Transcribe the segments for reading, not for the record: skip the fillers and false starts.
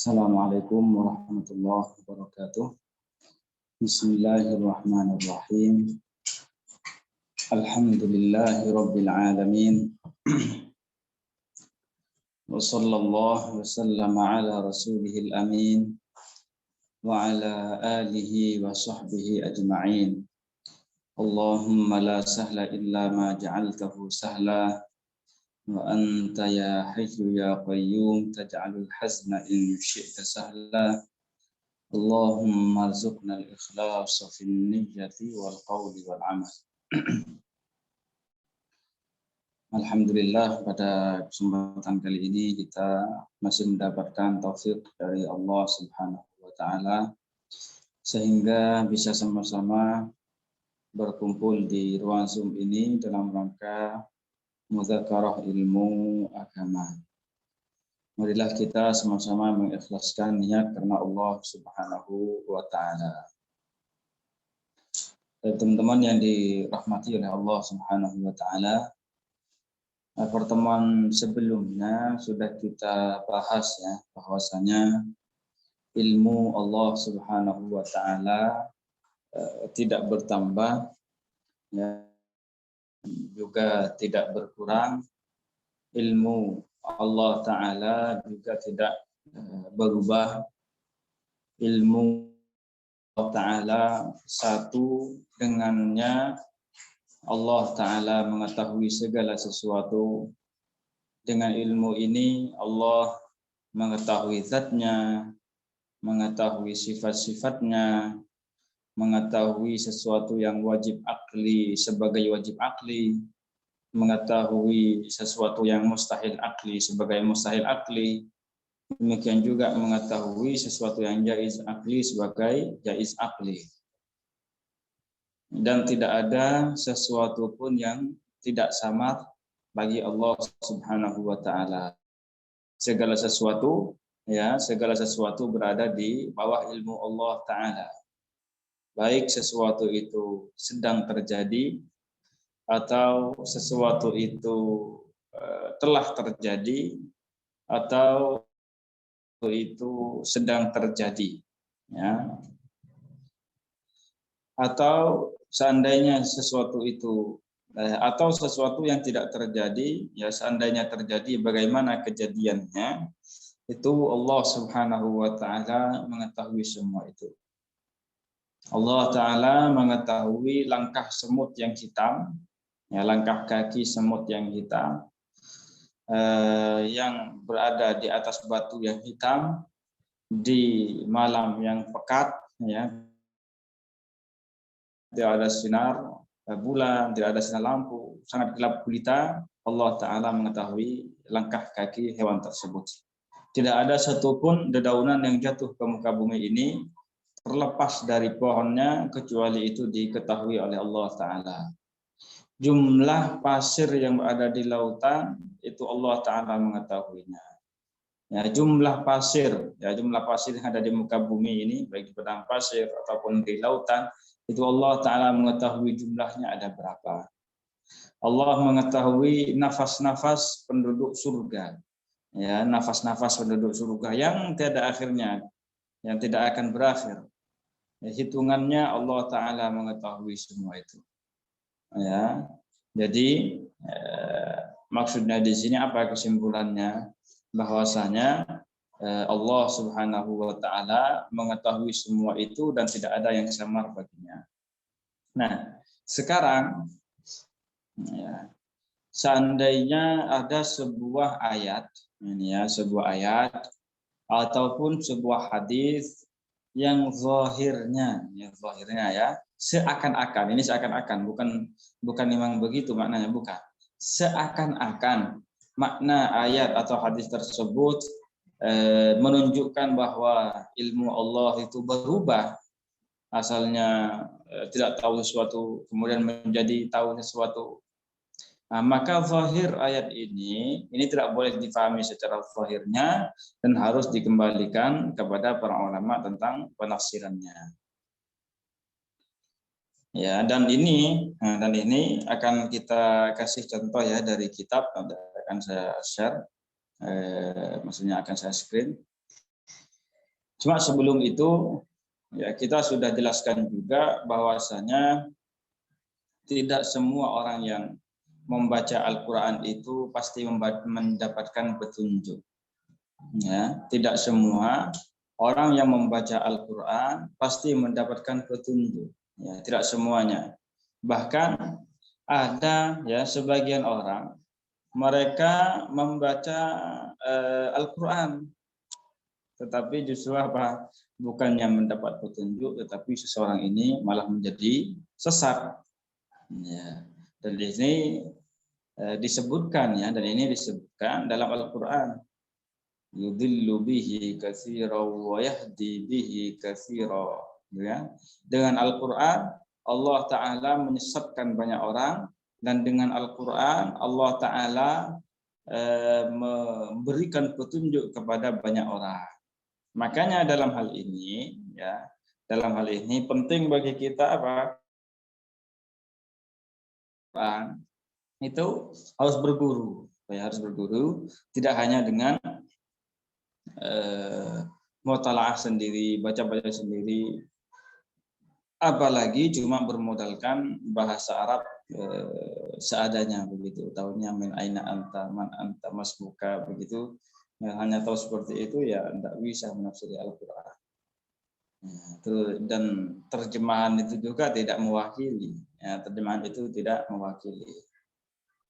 Assalamualaikum warahmatullahi wabarakatuh. Bismillahirrahmanirrahim. Alhamdulillahi rabbil alamin. Wa sallallahu wa sallama ala rasulihil amin wa ala alihi wa sahbihi ajma'in. Allahumma la sahla illa ma ja'altahu sahla wa anta ya hayyu ya qayyum taj'alul hazna in syi'ta sahla. Allahumma rzuqna al-ikhlasa fin niyyati wal qawli wal amal. Alhamdulillah, pada kesempatan kali ini kita masih mendapatkan taufik dari Allah Subhanahu wa taala sehingga bisa sama-sama berkumpul di ruang Zoom ini dalam rangka mudzakarah ilmu agama. Marilah kita sama-sama mengikhlaskan niat karena Allah Subhanahu wa taala. Teman-teman yang dirahmati oleh Allah Subhanahu wa taala, pertemuan sebelumnya sudah kita bahas ya bahwasanya ilmu Allah Subhanahu wa taala tidak bertambah ya, juga tidak berkurang. Ilmu Allah Ta'ala juga tidak berubah. Ilmu Allah Ta'ala satu, dengannya Allah Ta'ala mengetahui segala sesuatu. Dengan ilmu ini Allah mengetahui zatnya, mengetahui sifat-sifatnya, mengetahui sesuatu yang wajib akli sebagai wajib akli, mengetahui sesuatu yang mustahil akli sebagai mustahil akli, demikian juga mengetahui sesuatu yang jaiz akli sebagai jaiz akli. Dan tidak ada sesuatu pun yang tidak samar bagi Allah Subhanahu wa taala. Segala sesuatu berada di bawah ilmu Allah Ta'ala. Baik sesuatu itu sedang terjadi atau sesuatu itu telah terjadi atau itu sedang terjadi, ya. Atau seandainya sesuatu itu atau sesuatu yang tidak terjadi, ya seandainya terjadi bagaimana kejadiannya, itu Allah Subhanahu wa taala mengetahui semua itu. Allah Ta'ala mengetahui langkah semut yang hitam, ya, langkah kaki semut yang hitam, yang berada di atas batu yang hitam, di malam yang pekat, ya, tidak ada sinar bulan, tidak ada sinar lampu, sangat gelap gulita. Allah Ta'ala mengetahui langkah kaki hewan tersebut. Tidak ada satupun dedaunan yang jatuh ke muka bumi ini terlepas dari pohonnya kecuali itu diketahui oleh Allah Ta'ala. Jumlah pasir yang berada di lautan itu Allah Ta'ala mengetahuinya. Ya, jumlah pasir yang ada di muka bumi ini, baik di padang pasir ataupun di lautan, itu Allah Ta'ala mengetahui jumlahnya ada berapa. Allah mengetahui nafas-nafas penduduk surga, ya, nafas-nafas penduduk surga yang tiada akhirnya, yang tidak akan berakhir. Ya, hitungannya Allah Ta'ala mengetahui semua itu. Ya, jadi maksudnya di sini apa kesimpulannya? Bahwasanya Allah Subhanahu wa taala mengetahui semua itu dan tidak ada yang samar baginya. Nah, sekarang ya, seandainya ada sebuah ayat, ini ya, sebuah ayat ataupun sebuah hadis yang zahirnya ya seakan-akan, ini seakan-akan, bukan memang begitu maknanya, bukan. Seakan-akan makna ayat atau hadis tersebut menunjukkan bahwa ilmu Allah itu berubah. Asalnya tidak tahu sesuatu, kemudian menjadi tahu sesuatu. Nah, maka zahir ayat ini tidak boleh difahami secara zahirnya dan harus dikembalikan kepada para ulama tentang penafsirannya. Ya, dan ini akan kita kasih contoh ya dari kitab, akan saya share, maksudnya akan saya screen. Cuma sebelum itu ya kita sudah jelaskan juga bahwasanya tidak semua orang yang membaca Al-Quran itu pasti mendapatkan petunjuk. Ya, tidak semua orang yang membaca Al-Quran pasti mendapatkan petunjuk. Ya, tidak semuanya. Bahkan ada ya sebagian orang mereka membaca Al-Quran, tetapi justru apa? Bukannya mendapat petunjuk, tetapi seseorang ini malah menjadi sesat. Ya. Dan ini disebutkan ya, dan ini disebutkan dalam Al-Quran. Yudhillu bihi katsira wa yahdi bihi katsira. Ya. Dengan Al-Quran Allah Ta'ala menyesatkan banyak orang, dan dengan Al-Quran Allah Ta'ala memberikan petunjuk kepada banyak orang. Makanya dalam hal ini ya, dalam hal ini penting bagi kita apa? Itu harus berguru, ya, harus berguru, tidak hanya dengan mutalaah sendiri, baca-baca sendiri, apalagi cuma bermodalkan bahasa Arab seadanya begitu, tahunya min aina anta, man anta, masbuka begitu, ya, hanya tahu seperti itu ya tidak bisa menafsiri Al-Quran. Dan terjemahan itu juga tidak mewakili, ya, terjemahan itu tidak mewakili.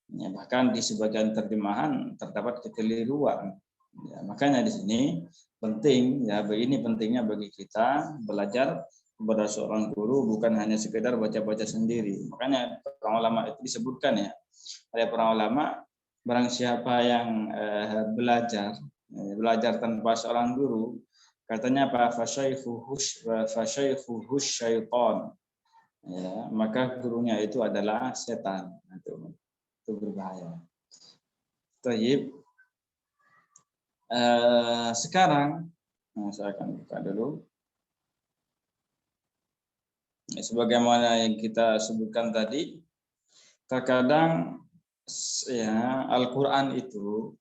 Ya, bahkan di sebagian terjemahan terdapat kekeliruan. Ya, makanya di sini penting ya, ini pentingnya bagi kita belajar kepada seorang guru, bukan hanya sekedar baca-baca sendiri. Makanya para ulama itu disebutkan ya, oleh para ulama, barang siapa yang belajar tanpa seorang guru, katanya apa? Fasyaikhuhus syaitan. Ya, maka gurunya itu adalah setan. Itu berbahaya. Taib. Sekarang saya akan buka dulu. Sebagaimana yang kita sebutkan tadi, terkadang ya Al-Quran itu,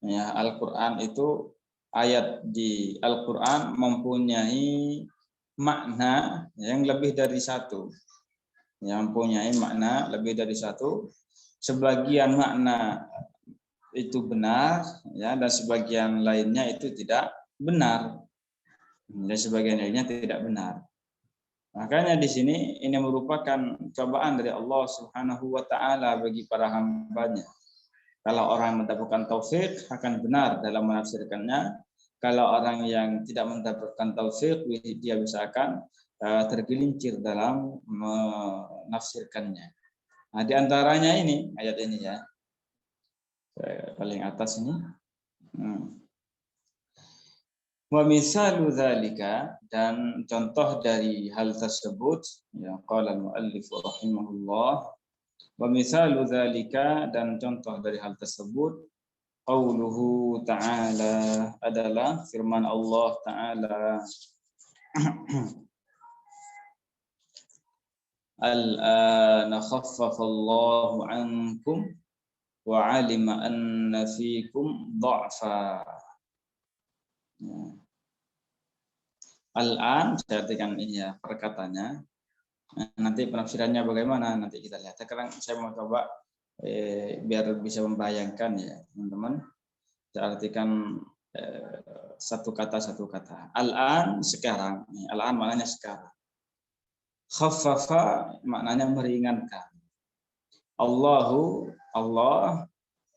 ya Al-Quran itu, ayat di Al-Quran mempunyai makna yang lebih dari satu. Yang mempunyai makna lebih dari satu. Sebagian makna itu benar, ya, dan sebagian lainnya itu tidak benar. Dan sebagian lainnya tidak benar. Makanya di sini ini merupakan cobaan dari Allah Subhanahu wa taala bagi para hambanya. Kalau orang mendapatkan taufik akan benar dalam menafsirkannya. Kalau orang yang tidak mendapatkan taufik, dia bisa akan tergelincir dalam menafsirkannya. Nah, di antaranya ini ayat ini ya, paling atas ini. Wa misalu dzalika, dan contoh dari hal tersebut, ya qala al-muallif rahimahullah, wa misalu dzalika, dan contoh dari hal tersebut, qauluhu ta'ala, adalah firman Allah Ta'ala, al-ana khaffafa Allahu ankum wa 'alima anna fikum dha'fa. Al-an, saya artikan ini ya perkataannya. Nanti penafsirannya bagaimana nanti kita lihat. Sekarang saya mau coba biar bisa membayangkan ya teman-teman. Saya artikan satu kata. Al-an, sekarang. Al-an maknanya sekarang. Khaffafa maknanya meringankan. Allah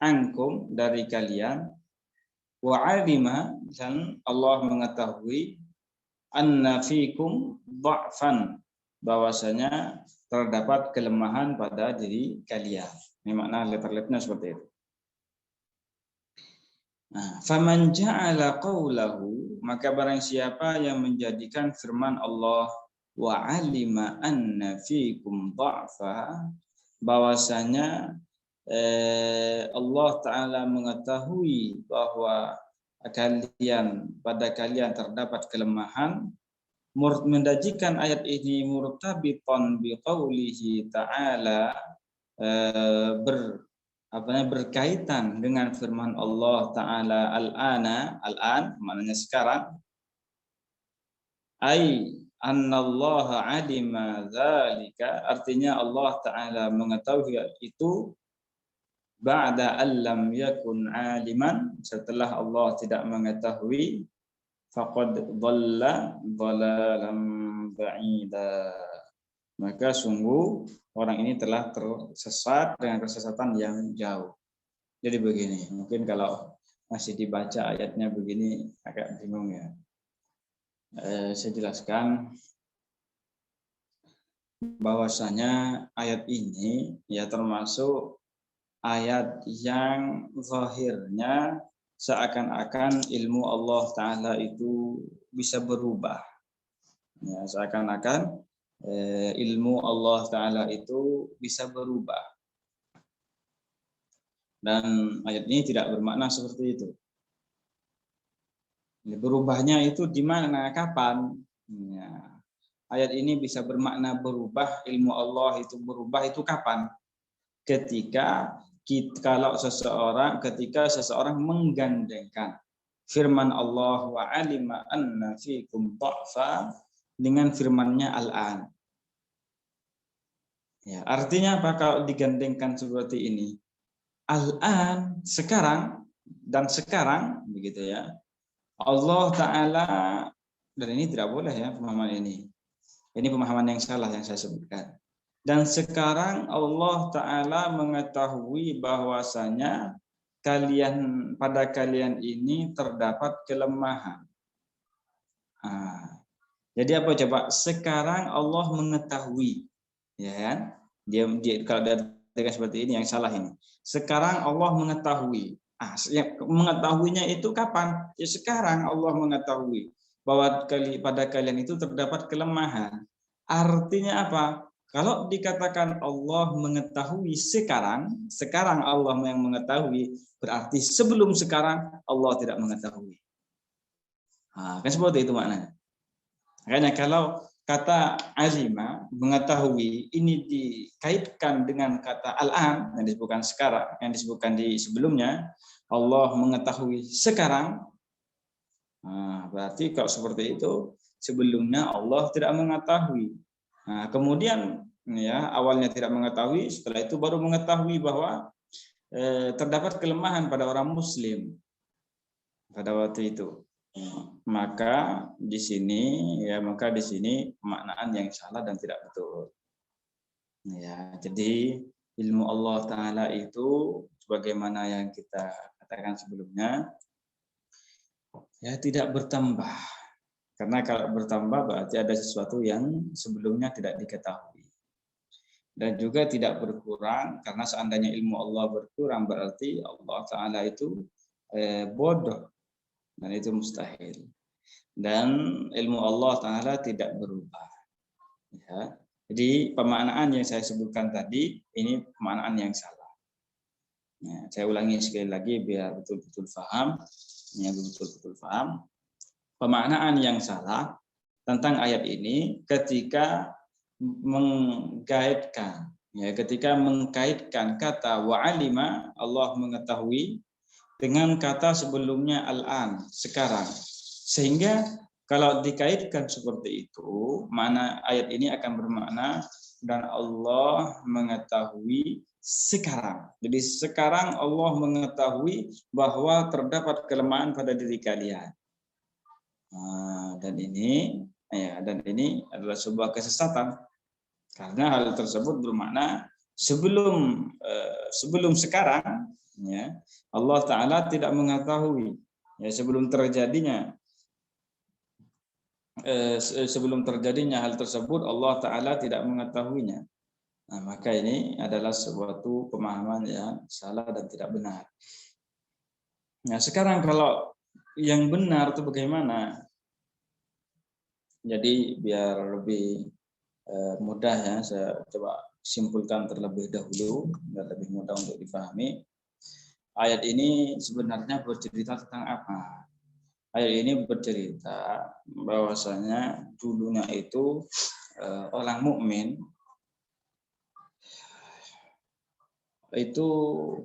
ankum, dari kalian. Wa 'alima, dan Allah mengetahui, anna fikum dha'fan, bahwasanya terdapat kelemahan pada diri kalian. Ini makna letter-letternya seperti itu. Nah, faman ja'ala qawlahu, maka barang siapa yang menjadikan firman Allah wa 'alima anna fikum dha'fa, bahwasanya Allah Ta'ala mengetahui bahwa pada kalian terdapat kelemahan, mendajikan ayat ini murtabitan biqaulihi ta'ala, berkaitan dengan firman Allah Ta'ala, al-an maknanya sekarang, Ai annallaha alima dzalika, artinya Allah taala mengetahui itu ba'da allam yakun aliman, setelah Allah tidak mengetahui, faqad dhalla dhalalan ba'ida, maka sungguh orang ini telah tersesat dengan kesesatan yang jauh. Jadi begini, mungkin kalau masih dibaca ayatnya begini agak bingung ya. Saya jelaskan bahwasanya ayat ini ya termasuk ayat yang zahirnya seakan-akan ilmu Allah Ta'ala itu bisa berubah. Ya, seakan-akan ilmu Allah Ta'ala itu bisa berubah. Dan ayat ini tidak bermakna seperti itu. Berubahnya itu di mana, kapan? Ya. Ayat ini bisa bermakna berubah, ilmu Allah itu berubah itu kapan? Ketika seseorang menggandengkan firman Allah wa alima anna fikum dha'fa dengan firman-Nya al-an. Ya, artinya apa kalau digandengkan seperti ini? Al-an, sekarang, dan sekarang begitu ya. Allah Ta'ala, dan ini tidak boleh ya pemahaman ini. Ini pemahaman yang salah yang saya sebutkan. Dan sekarang Allah Ta'ala mengetahui bahwasanya pada kalian ini terdapat kelemahan. Jadi apa coba? Sekarang Allah mengetahui. Ya kan? Dia kalau dia seperti ini yang salah ini. Sekarang Allah mengetahui. Mengetahuinya itu kapan? Ya sekarang Allah mengetahui bahwa pada kalian itu terdapat kelemahan. Artinya apa? Kalau dikatakan Allah mengetahui sekarang Allah yang mengetahui, berarti sebelum sekarang Allah tidak mengetahui. Kan seperti itu maknanya. Makanya kalau kata alima, mengetahui, ini dikaitkan dengan kata al-an yang disebutkan sekarang, yang disebutkan di sebelumnya, Allah mengetahui sekarang. Berarti kalau seperti itu, sebelumnya Allah tidak mengetahui. Kemudian ya awalnya tidak mengetahui, setelah itu baru mengetahui bahwa terdapat kelemahan pada orang Muslim pada waktu itu. Maka di sini pemaknaan yang salah dan tidak betul. Ya, jadi ilmu Allah Ta'ala itu sebagaimana yang kita katakan sebelumnya, ya tidak bertambah. Karena kalau bertambah berarti ada sesuatu yang sebelumnya tidak diketahui. Dan juga tidak berkurang, karena seandainya ilmu Allah berkurang berarti Allah Ta'ala itu bodoh. Dan itu mustahil. Dan ilmu Allah Ta'ala tidak berubah. Ya. Jadi pemaknaan yang saya sebutkan tadi, ini pemaknaan yang salah. Ya, saya ulangi sekali lagi biar betul-betul paham. Ya, betul-betul paham. Pemaknaan yang salah tentang ayat ini ketika mengkaitkan kata wa'alima, Allah mengetahui, dengan kata sebelumnya al-an, sekarang. Sehingga kalau dikaitkan seperti itu, mana ayat ini akan bermakna dan Allah mengetahui sekarang. Jadi sekarang Allah mengetahui bahwa terdapat kelemahan pada diri kalian. Dan ini adalah sebuah kesesatan, karena hal tersebut bermakna sebelum sekarang, ya Allah Ta'ala tidak mengetahui, ya sebelum terjadinya hal tersebut Allah Ta'ala tidak mengetahuinya. Maka ini adalah suatu pemahaman yang salah dan tidak benar. Nah, sekarang kalau yang benar itu bagaimana? Jadi biar lebih mudah ya, saya coba simpulkan terlebih dahulu biar lebih mudah untuk dipahami. Ayat ini sebenarnya bercerita tentang apa? Ayat ini bercerita bahwasanya dulunya itu orang mukmin itu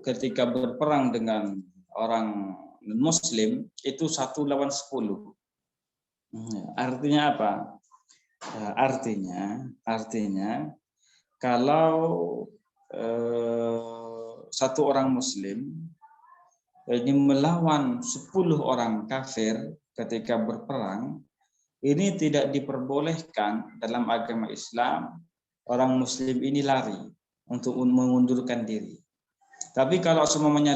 ketika berperang dengan orang Muslim itu 1 lawan 10. Artinya apa? Artinya kalau satu orang Muslim ini melawan 10 orang kafir ketika berperang, ini tidak diperbolehkan dalam agama Islam orang Muslim ini lari untuk mengundurkan diri. Tapi kalau semuanya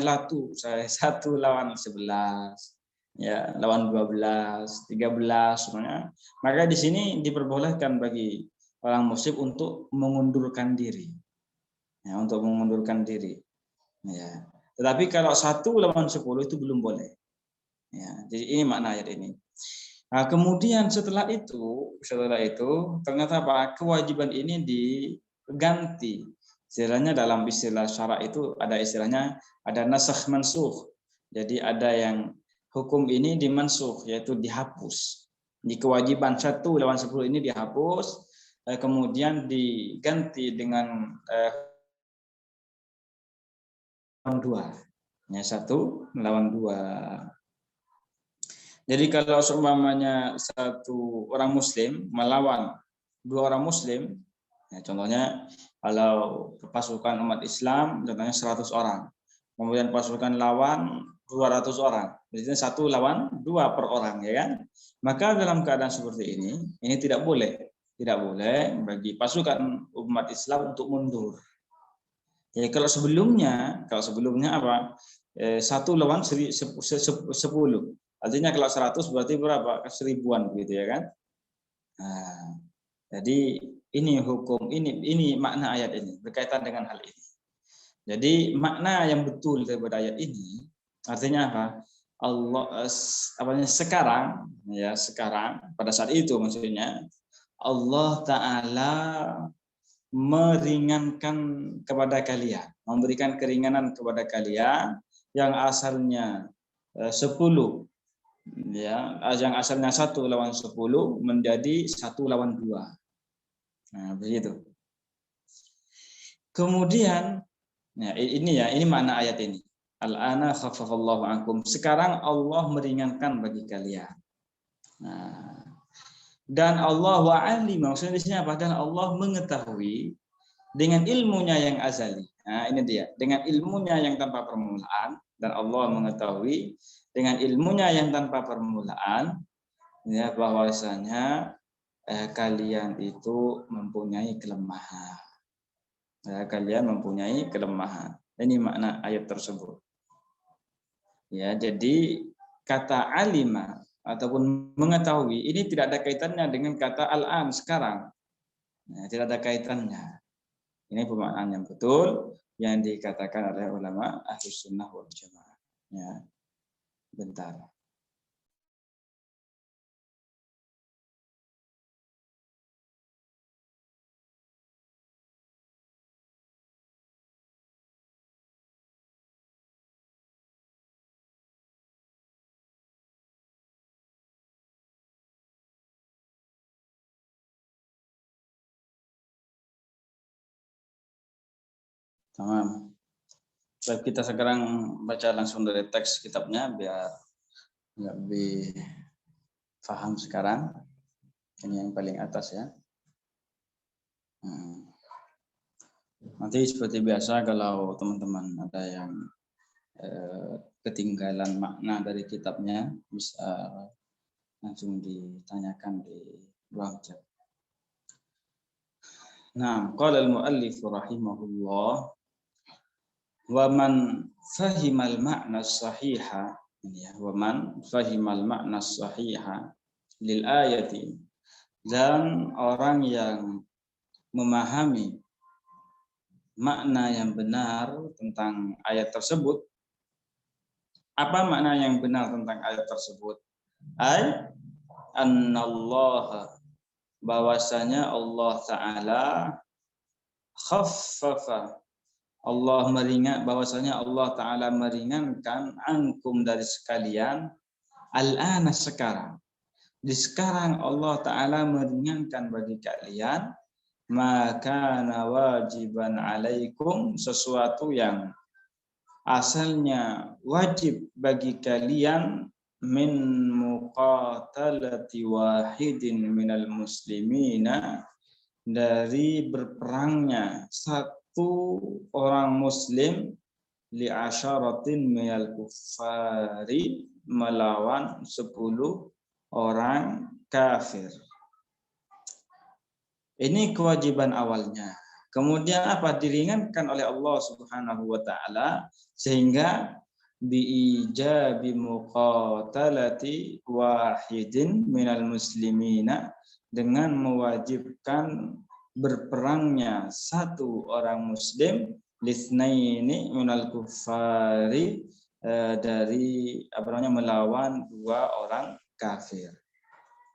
saya 1 lawan 11, ya lawan 12, 13 semuanya, maka di sini diperbolehkan bagi orang Muslim untuk mengundurkan diri, ya, untuk mengundurkan diri. Ya. Tetapi kalau 1 lawan 10 itu belum boleh. Ya, jadi ini makna ayat ini. Nah, kemudian setelah itu ternyata apa? Kewajiban ini diganti. Istilahnya dalam istilah syara itu ada istilahnya ada nasakh mansukh. Jadi ada yang hukum ini dimansukh, yaitu dihapus. Di kewajiban 1 lawan 10 ini dihapus, kemudian diganti dengan 2. Ya, 1 lawan 2. Jadi kalau seumpamanya 1 orang Muslim melawan 2 orang Muslim, ya, contohnya kalau pasukan umat Islam contohnya 100 orang, kemudian pasukan lawan 200 orang, jadi 1 lawan 2 per orang, ya kan? Maka dalam keadaan seperti ini tidak boleh bagi pasukan umat Islam untuk mundur. Ya, kalau sebelumnya apa? 1 lawan 10. Artinya kalau 100 berarti berapa? 1000-an gitu, ya kan? Nah, jadi ini hukum ini makna ayat ini berkaitan dengan hal ini. Jadi makna yang betul daripada ayat ini artinya apa? Sekarang pada saat itu maksudnya Allah Ta'ala meringankan kepada kalian, memberikan keringanan kepada kalian yang asalnya 10, ya, yang asalnya 1 lawan 10 menjadi 1 lawan 2. Nah, begitu. Kemudian, ya, ini makna ayat ini. Al-ana khaffafallahu ankum. Sekarang Allah meringankan bagi kalian. Nah, dan Allah wa'alim, maksudnya di sini apa? Dan Allah mengetahui dengan ilmunya yang azali. Nah, ini dia, dengan ilmunya yang tanpa permulaan, dan Allah mengetahui dengan ilmunya yang tanpa permulaan, ya, bahwasanya kalian itu mempunyai kelemahan. Ya, kalian mempunyai kelemahan. Ini makna ayat tersebut. Ya, jadi kata alima ataupun mengetahui ini tidak ada kaitannya dengan kata al-an sekarang. Nah, tidak ada kaitannya. Ini pemaknaan yang betul yang dikatakan oleh ulama Ahlus Sunnah wal Jamaah. Ya. Bentar. Tamam. Baik, kita sekarang baca langsung dari teks kitabnya biar lebih paham sekarang. Ini yang paling atas, ya. Nanti seperti biasa kalau teman-teman ada yang ketinggalan makna dari kitabnya bisa langsung ditanyakan di ruang chat. Nah, qala al-muallif rahimahullah wa man fahimal ma'na sahiha, wa man fahimal ma'na sahiha lil ayati, dan orang yang memahami makna yang benar tentang ayat tersebut. Apa makna yang benar tentang ayat tersebut? Ay annallaha, bahwasanya Allah Ta'ala khaffafa, bahwasanya Allah Ta'ala meringankan ankum dari sekalian, al-ana sekarang. Di sekarang Allah Ta'ala meringankan bagi kalian, maka wajiban alaikum, sesuatu yang asalnya wajib bagi kalian min muqatalati wahidin minal muslimina, dari berperangnya satu orang muslim li asyaratin minal kuffari, melawan 10 orang kafir. Ini kewajiban awalnya. Kemudian apa? Diringankan oleh Allah Subhanahu wa taala sehingga biijabi muqatalati wahidin minal muslimina, dengan mewajibkan berperangnya satu orang muslim lisnaini minal kuffari, dari melawan 2 orang kafir.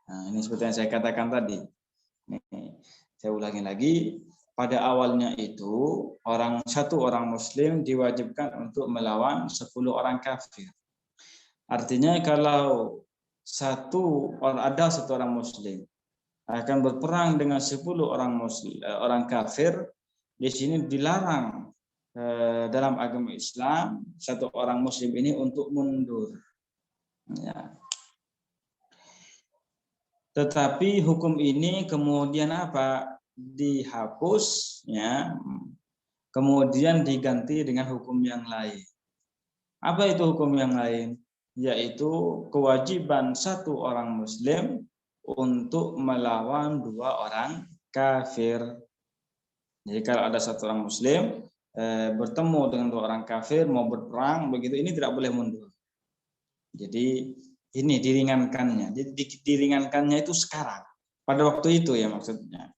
Nah, ini seperti yang saya katakan tadi. Nih, saya ulangi lagi, pada awalnya itu satu orang muslim diwajibkan untuk melawan 10 orang kafir. Artinya kalau ada satu orang muslim akan berperang dengan 10 orang kafir, di sini dilarang dalam agama Islam satu orang muslim ini untuk mundur. Ya. Tetapi hukum ini kemudian apa? Dihapus, ya. Kemudian diganti dengan hukum yang lain. Apa itu hukum yang lain? Yaitu kewajiban satu orang muslim untuk melawan 2 orang kafir. Jadi kalau ada satu orang muslim bertemu dengan 2 orang kafir mau berperang, begitu ini tidak boleh mundur. Jadi ini diringankannya. Jadi diringankannya itu sekarang, pada waktu itu ya maksudnya.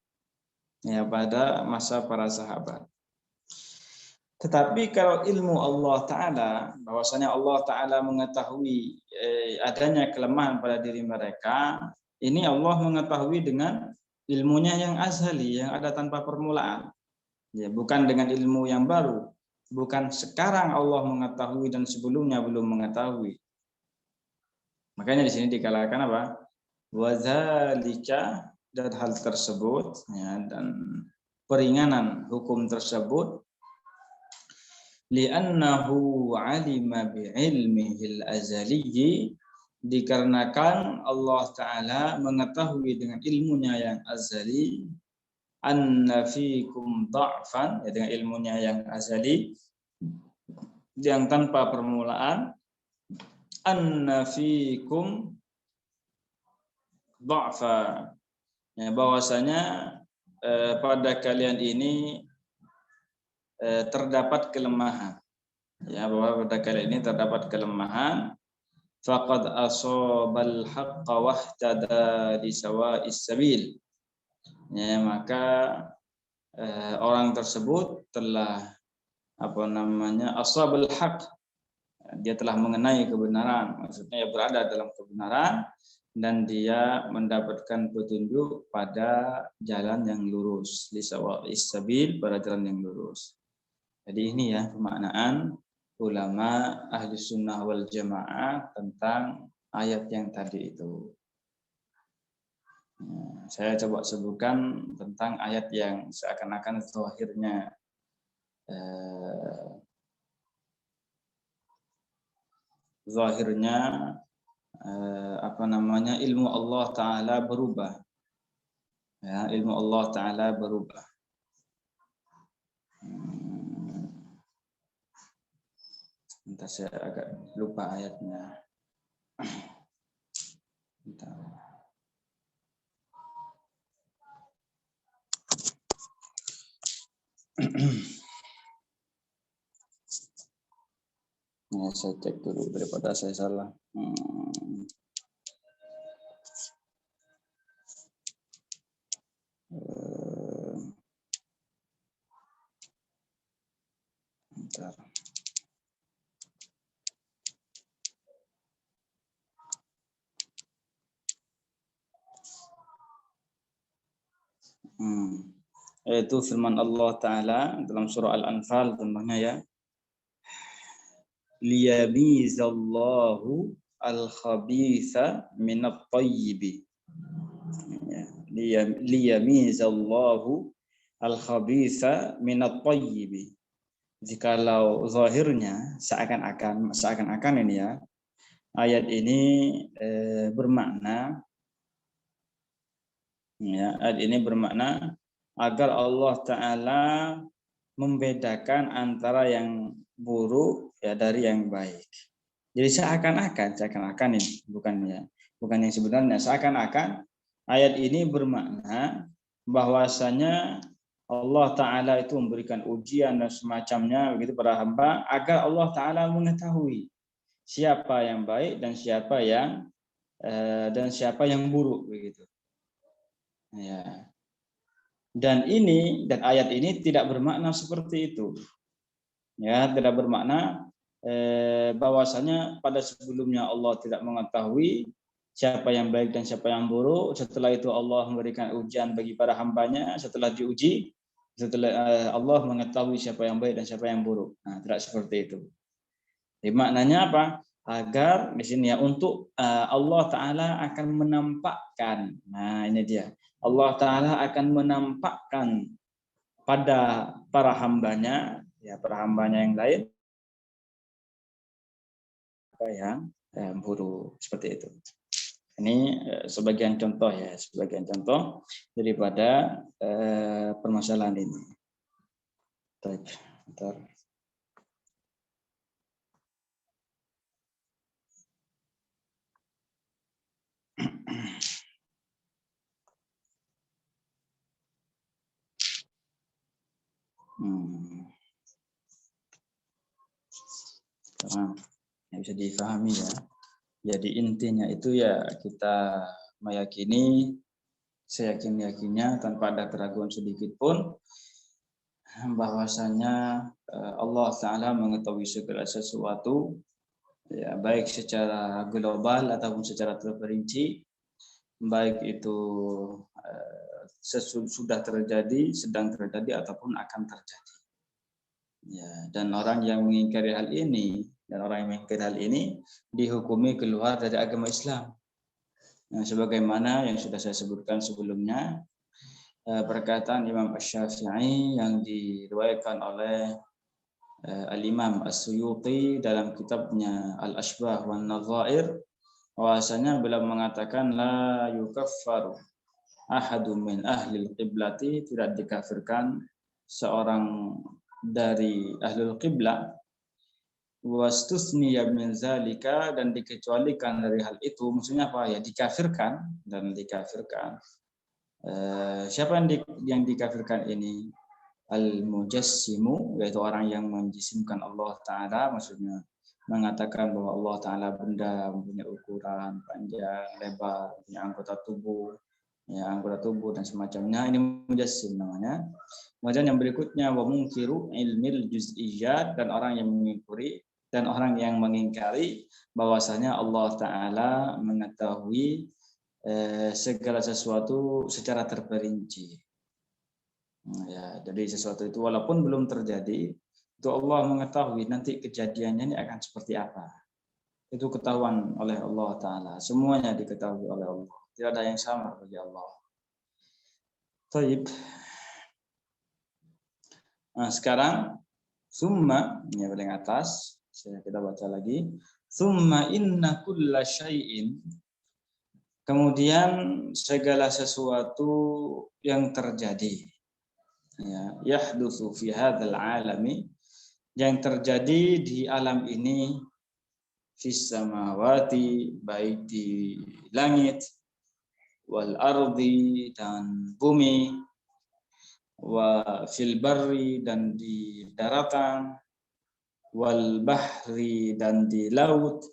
Ya, pada masa para sahabat. Tetapi kalau ilmu Allah Ta'ala, bahwasanya Allah Ta'ala mengetahui adanya kelemahan pada diri mereka, ini Allah mengetahui dengan ilmunya yang azali, yang ada tanpa permulaan. Ya, bukan dengan ilmu yang baru. Bukan sekarang Allah mengetahui dan sebelumnya belum mengetahui. Makanya di sini dikatakan apa? Wadzalika, dan hal tersebut, ya, dan peringanan hukum tersebut, li'annahu 'alima bi'ilmihil azali, dikarenakan Allah Ta'ala mengetahui dengan ilmunya yang azali, anna fikum dha'fan, ya, dengan ilmunya yang azali yang tanpa permulaan, anna fikum dha'fa, ya, bahwasanya pada kalian ini terdapat kelemahan, ya, bahwa pada kalian ini terdapat kelemahan. Faqad asabal haqqa wahtada li sawa'is sabil, ya, maka orang tersebut telah asabal haqq, dia telah mengenai kebenaran, maksudnya berada dalam kebenaran dan dia mendapatkan petunjuk pada jalan yang lurus, li sawa'is sabil, pada jalan yang lurus. Jadi ini ya pemaknaan ulama ahli sunnah wal jamaah tentang ayat yang tadi itu. Saya coba sebutkan tentang ayat yang seakan-akan zahirnya ilmu Allah Ta'ala berubah. Ya, ilmu Allah Ta'ala berubah. Entah, saya agak lupa ayatnya. Entah. Nah, saya cek dulu daripada saya salah. Bentar. Yaitu firman Allah Ta'ala dalam surah Al-Anfal contohnya, ya, liyamizallahu al-khabitha minat tayyibi, liyamizallahu al-khabitha minat tayyibi. Jikalau zahirnya seakan-akan ini, ya, ayat ini bermakna, ya, ayat ini bermakna agar Allah Ta'ala membedakan antara yang buruk ya dari yang baik. Jadi seakan-akan ini bukan yang sebenarnya, seakan-akan ayat ini bermakna bahwasanya Allah Ta'ala itu memberikan ujian dan semacamnya begitu pada hamba agar Allah Ta'ala mengetahui siapa yang baik dan siapa yang buruk begitu. Ya. Dan ayat ini tidak bermakna seperti itu. Ya, tidak bermakna bahwasanya pada sebelumnya Allah tidak mengetahui siapa yang baik dan siapa yang buruk. Setelah itu Allah memberikan ujian bagi para hambanya. Setelah diuji, Allah mengetahui siapa yang baik dan siapa yang buruk. Nah, tidak seperti itu. Jadi, maknanya apa? Agar di sini ya untuk Allah Ta'ala akan menampakkan. Nah, ini dia. Allah Ta'ala akan menampakkan pada para hambanya, ya para hambanya yang lain, apa yang buruk seperti itu. Ini sebagian contoh daripada permasalahan ini. Baik, bentar. Yang bisa difahami ya. Jadi intinya itu ya kita meyakini seyakin-yakinnya tanpa ada keraguan sedikit pun bahwasanya Allah Ta'ala mengetahui segala sesuatu ya, baik secara global ataupun secara terperinci, baik itu sudah terjadi, sedang terjadi ataupun akan terjadi. Ya, dan orang yang mengingkari hal ini dihukumi keluar dari agama Islam. Nah, sebagaimana yang sudah saya sebutkan sebelumnya, perkataan Imam Asy-Syafi'i yang diriwayatkan oleh Al-Imam As-Suyuti dalam kitabnya Al-Ashbah wan Nadhair, bahwasanya beliau mengatakan la yukaffaru ahadun min ahli al-qiblati, tidak dikafirkan seorang dari ahlul qiblah, wastusniya min zalika, dan dikecualikan dari hal itu. Maksudnya apa ya? Dikafirkan. Siapa yang dikafirkan ini? Al-mujassimu, yaitu orang yang menjisimkan Allah Ta'ala, maksudnya mengatakan bahwa Allah Ta'ala benda, mempunyai ukuran panjang, lebar, punya anggota tubuh dan semacamnya. Ini mujassim namanya. Kemudian yang berikutnya wa mungkiru ilmil juz'iyat, dan orang yang mengingkari bahwasanya Allah Ta'ala mengetahui segala sesuatu secara terperinci. Ya, jadi sesuatu itu walaupun belum terjadi, itu Allah mengetahui nanti kejadiannya ini akan seperti apa. Itu ketahuan oleh Allah Ta'ala. Semuanya diketahui oleh Allah. Tidak ada yang sama bagi Allah. Taib. Nah, sekarang summa, ini paling atas, kita baca lagi. Summa inna kulla syai'in, kemudian segala sesuatu yang terjadi, ya, yahdutsu fi hadzal alami, yang terjadi di alam ini, fis samawati, baik di langit, wal ardi, dan bumi, wa fil barri, dan di daratan, wal bahri, dan di laut,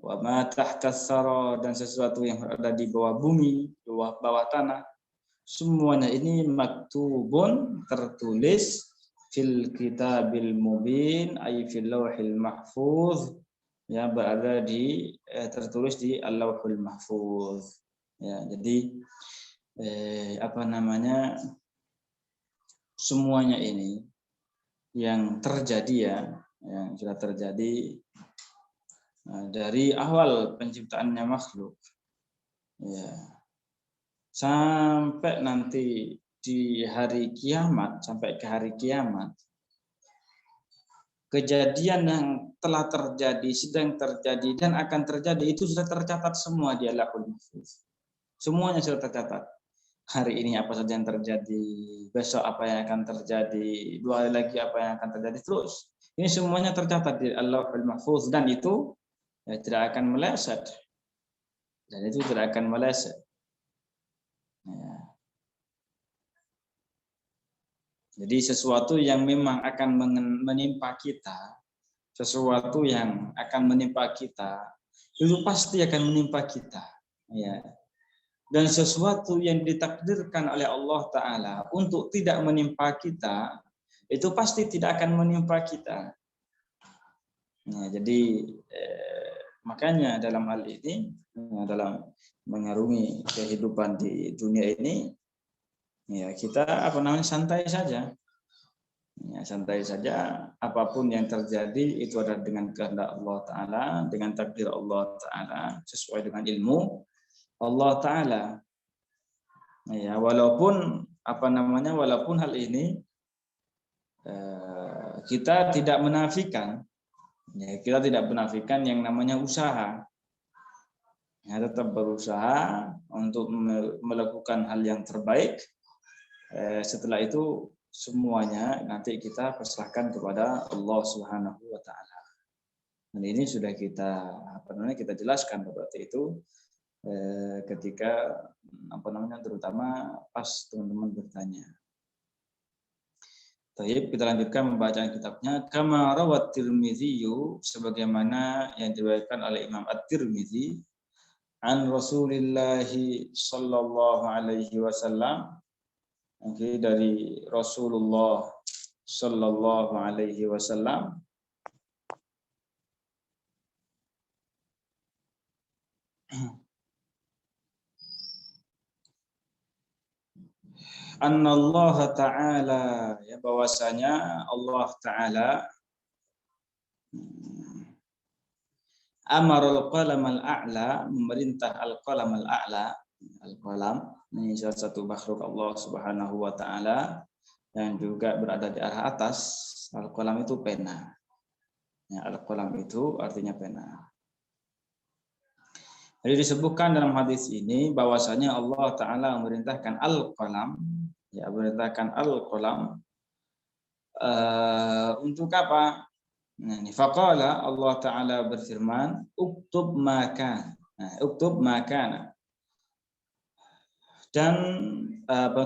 wa ma tahta tsara, dan sesuatu yang berada di bawah bumi, bawah tanah. Semuanya ini maktubun, tertulis, fil kitabil mubin, ay fil lauhil mahfuz, ya, berada tertulis di al-lauhul mahfuz. Ya, jadi semuanya ini yang terjadi ya, yang sudah terjadi dari awal penciptaannya makhluk, ya, sampai nanti di hari kiamat, sampai ke hari kiamat, kejadian yang telah terjadi, sedang terjadi, dan akan terjadi itu sudah tercatat semua di Allahul Mahfuz. Semuanya sudah tercatat. Hari ini apa saja yang terjadi, besok apa yang akan terjadi, 2 hari lagi apa yang akan terjadi, terus. Ini semuanya tercatat di Allahul Mahfuz, dan itu ya, tidak akan meleset. Dan itu tidak akan meleset. Ya. Jadi sesuatu yang memang akan menimpa kita, sesuatu yang akan menimpa kita, itu pasti akan menimpa kita. Ya. Dan sesuatu yang ditakdirkan oleh Allah Ta'ala untuk tidak menimpa kita, itu pasti tidak akan menimpa kita. Nah, jadi makanya dalam hal ini, dalam mengarungi kehidupan di dunia ini, ya kita santai saja. Ya, santai saja, apapun yang terjadi itu adalah dengan kehendak Allah Ta'ala, dengan takdir Allah Ta'ala, sesuai dengan ilmu Allah Ta'ala. Ya, walaupun walaupun hal ini kita tidak menafikan, ya, kita tidak menafikan yang namanya usaha. Ya, tetap berusaha untuk melakukan hal yang terbaik. Setelah itu semuanya nanti kita pasrahkan kepada Allah Subhanahu wa Ta'ala. Dan ini sudah kita jelaskan berarti itu ketika terutama pas teman-teman bertanya. Baik, kita lanjutkan pembacaan kitabnya. Kama rawat Tirmidzi, sebagaimana yang diriwayatkan oleh Imam At-Tirmidzi an Rasulillah sallallahu alaihi wasallam, dari Rasulullah sallallahu alaihi wasallam, Allah Ta'ala, ya, bahwasanya Allah Ta'ala amarul qalam al-a'la, memerintah al-qalam al-a'la. Al-qalam ini salah satu makhluk Allah Subhanahu wa Ta'ala yang juga berada di arah atas. Al-qalam itu pena. Ya, al-qalam itu artinya pena. Jadi disebutkan dalam hadis ini bahwasanya Allah Ta'ala memerintahkan al-qalam, ya, memerintahkan al-qalam untuk apa? Nah, ini faqala, Allah Ta'ala berfirman, uktub maka. Nah, uktub maka. Dan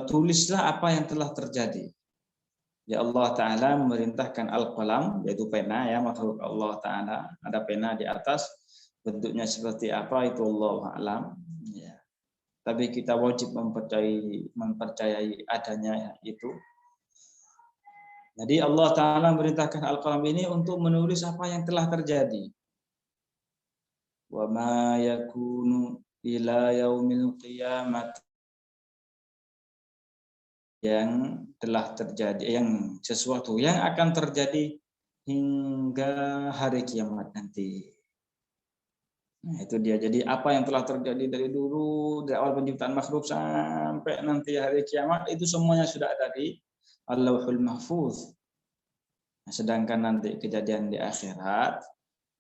tulislah apa yang telah terjadi. Ya, Allah Ta'ala memerintahkan al-qalam, yaitu pena, ya, makhluk Allah Ta'ala. Ada pena di atas, bentuknya seperti apa itu Allah alam. Ya. Tapi kita wajib mempercayai adanya itu. Jadi Allah Ta'ala memerintahkan al-qalam ini untuk menulis apa yang telah terjadi. Wa ma yakunu ila yaumil qiyamah, yang telah terjadi, yang sesuatu yang akan terjadi hingga hari kiamat nanti. Nah, itu dia. Jadi apa yang telah terjadi dari dulu, dari awal penciptaan makhluk sampai nanti hari kiamat, itu semuanya sudah ada di Allahul Mahfuz. Nah, sedangkan nanti kejadian di akhirat,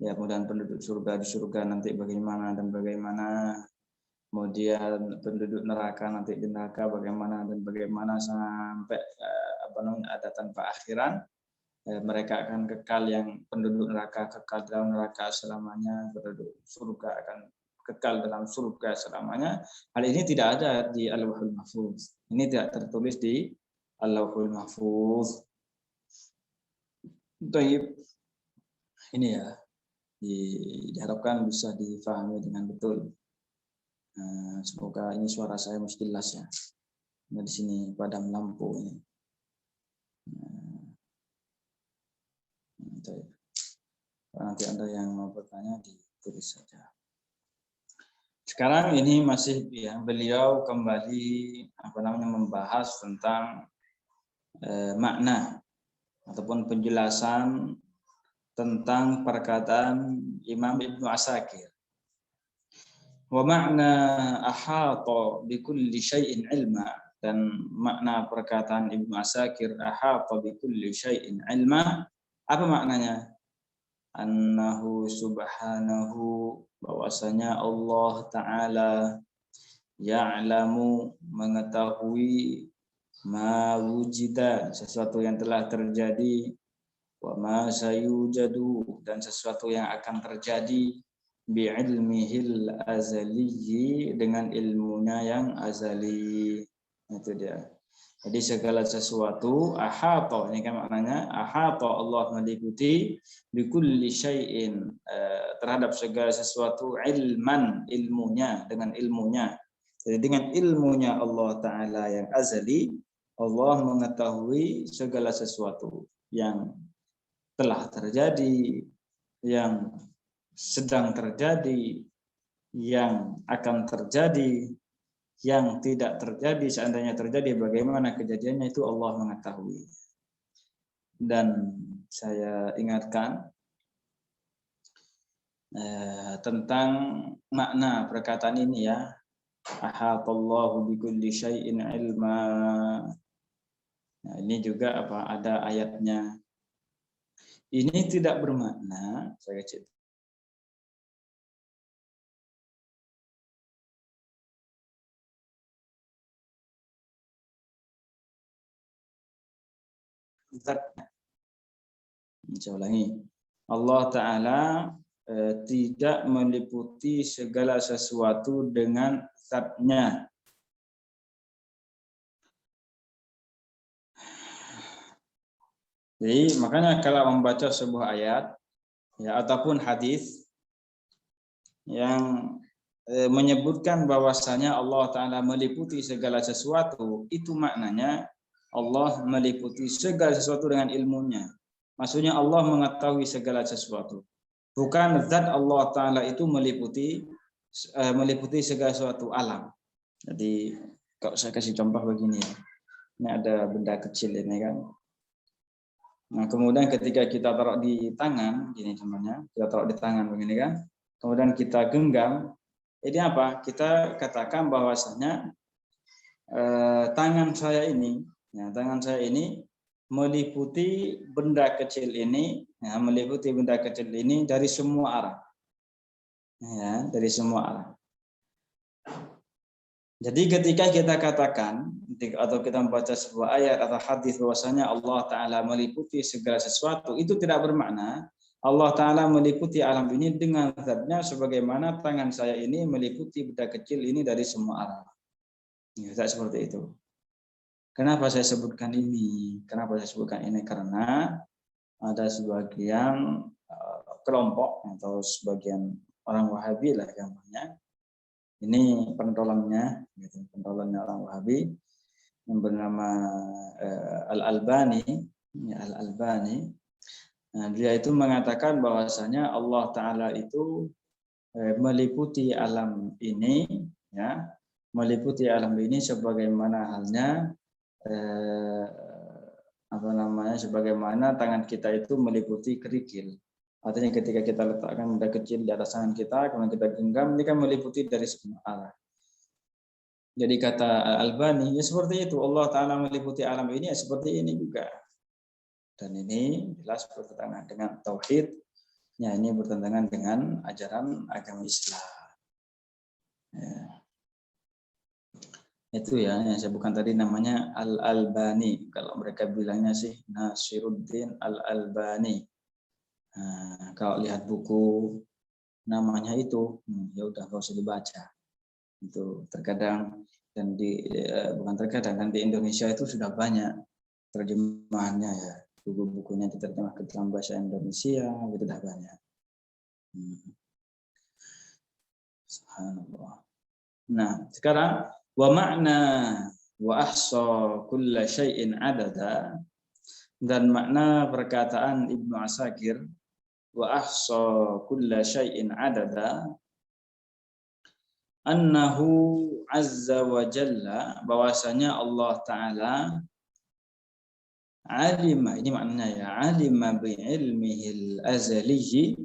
ya, kemudian penduduk surga di surga nanti bagaimana dan bagaimana, kemudian penduduk neraka nanti di neraka bagaimana dan bagaimana, sampai ada tanpa akhiran. Mereka akan kekal, yang penduduk neraka kekal dalam neraka selamanya, penduduk surga akan kekal dalam surga selamanya. Hal ini tidak ada di Allahul Mahfuz. Ini tidak tertulis di Allahul Mahfuz. Baik, ini ya, diharapkan bisa difahami dengan betul. Semoga ini suara saya masih jelas ya. Nah, di sini padam lampu ini. Nanti Anda yang mau bertanya ditulis saja. Sekarang ini masih, ya, beliau kembali membahas tentang makna ataupun penjelasan tentang perkataan Imam Ibnu Asakir. Wa makna ahata bi kulli syai'in ilma, dan makna perkataan Ibnu Asakir ahata bi kulli syai'in ilma, Apa maknanya? Annahu subhanahu, bahwasanya Allah Ta'ala ya'lamu, mengetahui, ma wujida, sesuatu yang telah terjadi, wa ma sayujadu, dan sesuatu yang akan terjadi, bi'ilmihil azali, dengan ilmunya yang azali. Itu dia. Jadi segala sesuatu, ahata, ini kan maknanya, ahata, Allah meliputi, bikulli syai'in, terhadap segala sesuatu, ilman, ilmunya, dengan ilmunya. Jadi dengan ilmunya Allah Ta'ala yang azali, Allah mengetahui segala sesuatu yang telah terjadi, yang sedang terjadi, yang akan terjadi, yang tidak terjadi, seandainya terjadi bagaimana kejadiannya, itu Allah mengetahui. Dan saya ingatkan tentang makna perkataan ini ya, ahatallahu bikulli syai'in ilma. Nah, ini juga ada ayatnya. Ini tidak bermakna, saya cek, saya ulangi. Allah Ta'ala tidak meliputi segala sesuatu dengan zatnya. Jadi makanya kalau membaca sebuah ayat ya ataupun hadis yang menyebutkan bahwasanya Allah Ta'ala meliputi segala sesuatu, itu maknanya Allah meliputi segala sesuatu dengan ilmunya. Maksudnya Allah mengetahui segala sesuatu. Bukan zat Allah Ta'ala itu meliputi segala sesuatu alam. Jadi kalau saya kasih contoh begini ya. Ini ada benda kecil ini kan. Nah, kemudian ketika kita taruh di tangan, gini contohnya, kita taruh di tangan begini kan. Kemudian kita genggam, ini apa? Kita katakan bahwasanya tangan saya ini meliputi benda kecil ini, ya, meliputi benda kecil ini dari semua arah, ya, dari semua arah. Jadi ketika kita katakan atau kita membaca sebuah ayat atau hadis bahwasanya Allah Ta'ala meliputi segala sesuatu, itu tidak bermakna Allah Ta'ala meliputi alam ini dengan zatnya sebagaimana tangan saya ini meliputi benda kecil ini dari semua arah. Ya, tidak seperti itu. Kenapa saya sebutkan ini? Karena ada sebagian kelompok atau sebagian orang Wahabi lah gampangnya. Ini pentolannya orang Wahabi yang bernama Al-Albani. Nah, dia itu mengatakan bahwasanya Allah Ta'ala itu meliputi alam ini, ya, meliputi alam ini sebagaimana halnya sebagaimana tangan kita itu meliputi kerikil. Artinya ketika kita letakkan benda kecil di atas tangan kita, kemudian kita genggam, ini kan meliputi dari semua arah. Jadi kata Al-Albani, ya seperti itu. Allah Ta'ala meliputi alam ini, ya seperti ini juga. Dan ini jelas bertentangan dengan tauhid, ya, ini bertentangan dengan ajaran agama Islam. Ya. Itu ya, yang saya bukan tadi namanya Al-Albani. Kalau mereka bilangnya sih Nasiruddin Al-Albani. Nah, kalau lihat buku namanya itu, ya udah nggak usah dibaca. Itu terkadang dan bukan terkadang, dan di Indonesia itu sudah banyak terjemahannya ya. Buku-bukunya diterjemah ke dalam bahasa Indonesia, itu sudah banyak. Subhanallah. Nah, sekarang wa makna wa ahsa kulla syai'in adada, dan makna perkataan Ibnu Asakir wa ahsa kulla syai'in adada, annahu azza wa jalla, bahwasanya Allah Ta'ala alima, ini maknanya ya, alima bi ilmihil azali,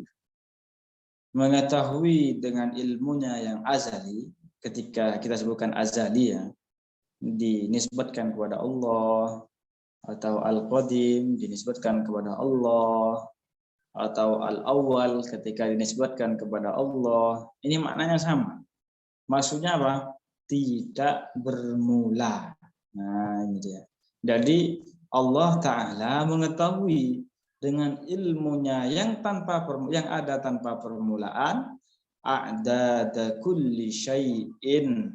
mengetahui dengan ilmunya yang azali. Ketika kita sebutkan azali ya, dinisbatkan kepada Allah, atau al-qadim dinisbatkan kepada Allah, atau al-awwal ketika dinisbatkan kepada Allah. Ini maknanya sama. Maksudnya apa? Tidak bermula. Nah, ini dia. Jadi Allah Ta'ala mengetahui dengan ilmunya yang ada tanpa permulaan, a'dada kulli syai'in.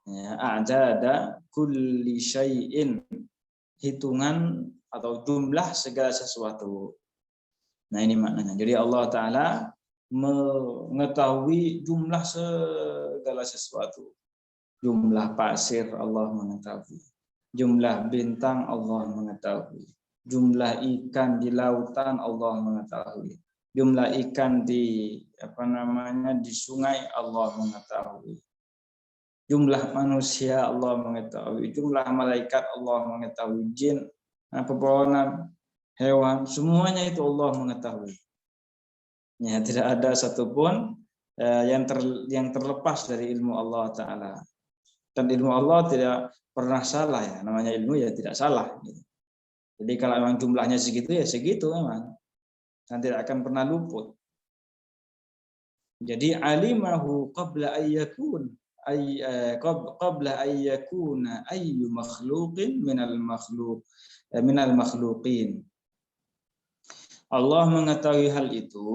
Ya, a'dada kulli syai'in. Hitungan atau jumlah segala sesuatu. Nah, ini maknanya. Jadi Allah Ta'ala mengetahui jumlah segala sesuatu. Jumlah pasir Allah mengetahui. Jumlah bintang Allah mengetahui. Jumlah ikan di lautan Allah mengetahui. Jumlah ikan di di sungai Allah mengetahui. Jumlah manusia Allah mengetahui. Jumlah malaikat Allah mengetahui. Jin, pepohonan, hewan, semuanya itu Allah mengetahui. Ya, tidak ada satupun yang terlepas dari ilmu Allah Ta'ala. Dan ilmu Allah tidak pernah salah ya. Namanya ilmu ya tidak salah. Jadi kalau memang jumlahnya segitu ya segitu memang. Dan tidak akan pernah luput. Jadi alimahu qabla ayyakun. Qabla ayyakuna ayyu makhluqin minal makhluqin. Allah mengetahui hal itu,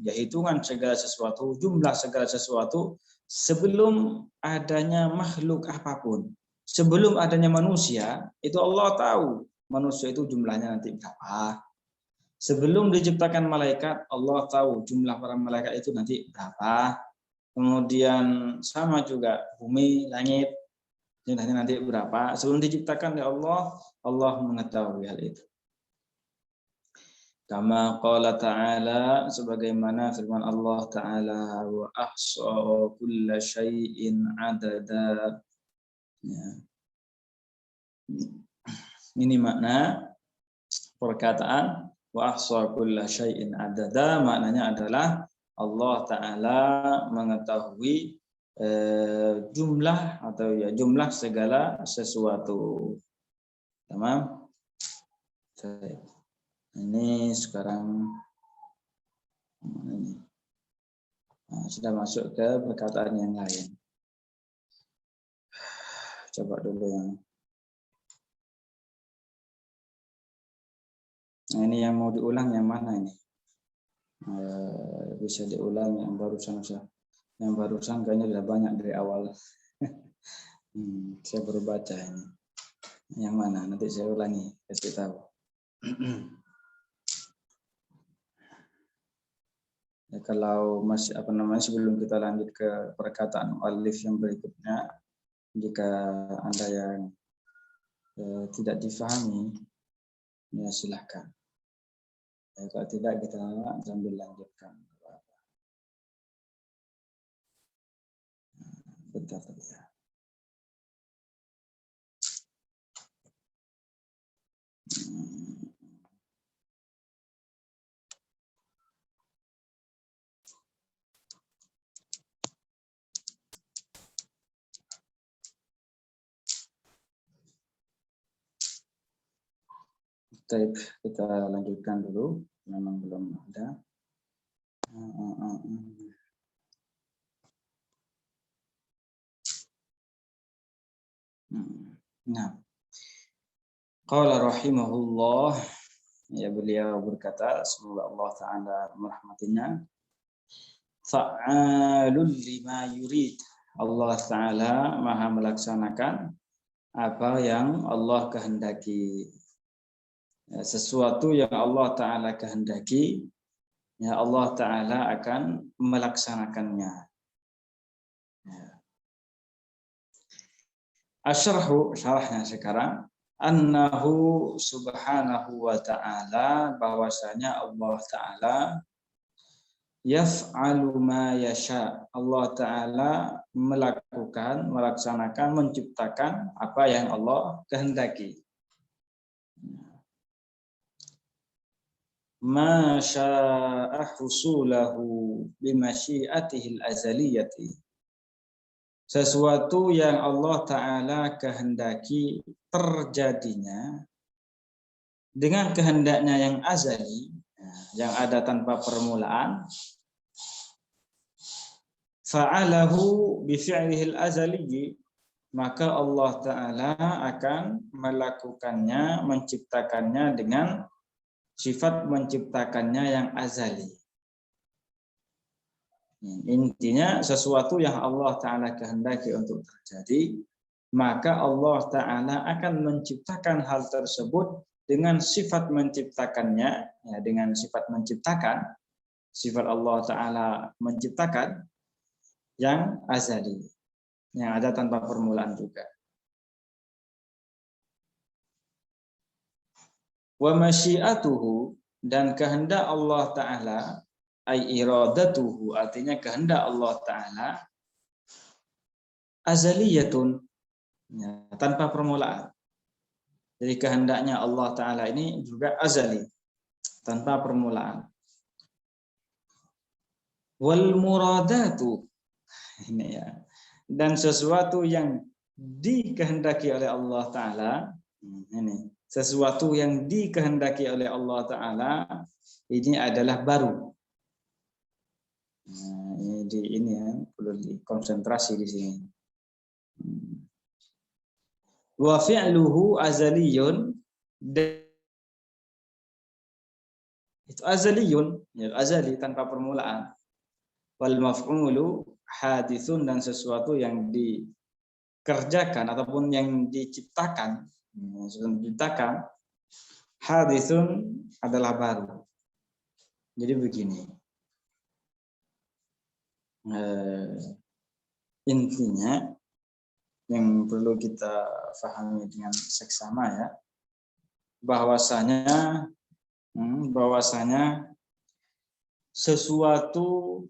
ya hitungan segala sesuatu, jumlah segala sesuatu sebelum adanya makhluk apapun. Sebelum adanya manusia, itu Allah tahu manusia itu jumlahnya nanti berapa. Sebelum diciptakan malaikat, Allah tahu jumlah para malaikat itu nanti berapa. Kemudian sama juga bumi, langit, jumlahnya nanti berapa. Sebelum diciptakan ya Allah mengetahui hal itu. Kama qala ta'ala, sebagaimana firman Allah Ta'ala, wa ahsa kulla syai'in adada. Ya. Ini makna perkataan wa ahsa kulla syai'in adada, maknanya adalah Allah Ta'ala mengetahui jumlah atau ya jumlah segala sesuatu. Tamam? Ini sekarang ini. Sudah masuk ke perkataan yang lain. Coba dulu yang ini yang mau diulang yang mana ini? Bisa diulang yang barusan kayaknya sudah banyak dari awal. Saya baru baca ini. Yang mana? Nanti saya ulangi, kasih tahu. Ya, kalau masih sebelum kita lanjut ke perkataan muallif yang berikutnya, jika Anda yang tidak difahami, ya silahkan. Ya, kalau tidak kita sambil lanjutkan. Bentar ya. Kita lanjutkan dulu, memang belum ada. Nah, qala rahimahullah, ya beliau berkata, semoga Allah Ta'ala merahmatinya, fa'alul lima yurid. Allah Ta'ala maha melaksanakan apa yang Allah kehendaki. Sesuatu yang Allah Ta'ala kehendaki, ya Allah Ta'ala akan melaksanakannya. Asyarhu, syarahnya sekarang, annahu subhanahu wa ta'ala, bahwasanya Allah Ta'ala yaf'alu ma yasha. Allah Ta'ala melaksanakan, menciptakan apa yang Allah kehendaki. Ma sya'a husulahu bimasyiatihil azaliyati. Sesuatu yang Allah Ta'ala kehendaki terjadinya dengan kehendaknya yang azali, yang ada tanpa permulaan, fa'alahu bi fi'lihi al-azali, maka Allah Ta'ala akan melakukannya, menciptakannya dengan sifat menciptakannya yang azali. Intinya sesuatu yang Allah Ta'ala kehendaki untuk terjadi, maka Allah Ta'ala akan menciptakan hal tersebut dengan sifat menciptakannya, ya, dengan sifat menciptakan, sifat Allah Ta'ala menciptakan yang azali, yang ada tanpa permulaan juga. Wa masyiatuhu, dan kehendak Allah Ta'ala, ay iradatuhu, artinya kehendak Allah Ta'ala, azaliyatun, ya, tanpa permulaan. Jadi kehendaknya Allah Ta'ala ini juga azali, tanpa permulaan. Wal muradatu, ini ya, dan sesuatu yang dikehendaki oleh Allah Ta'ala, ini sesuatu yang dikehendaki oleh Allah Ta'ala ini adalah baru. Nah, ini ya, perlu dikonsentrasi di sini. Wa fi'luhu azaliyun, itu azaliyun, ya, azali tanpa permulaan. Wal maf'ulu hadithun, dan sesuatu yang dikerjakan ataupun yang diciptakan, hadithun adalah baru. Jadi begini, intinya yang perlu kita pahami dengan seksama ya, bahwasanya sesuatu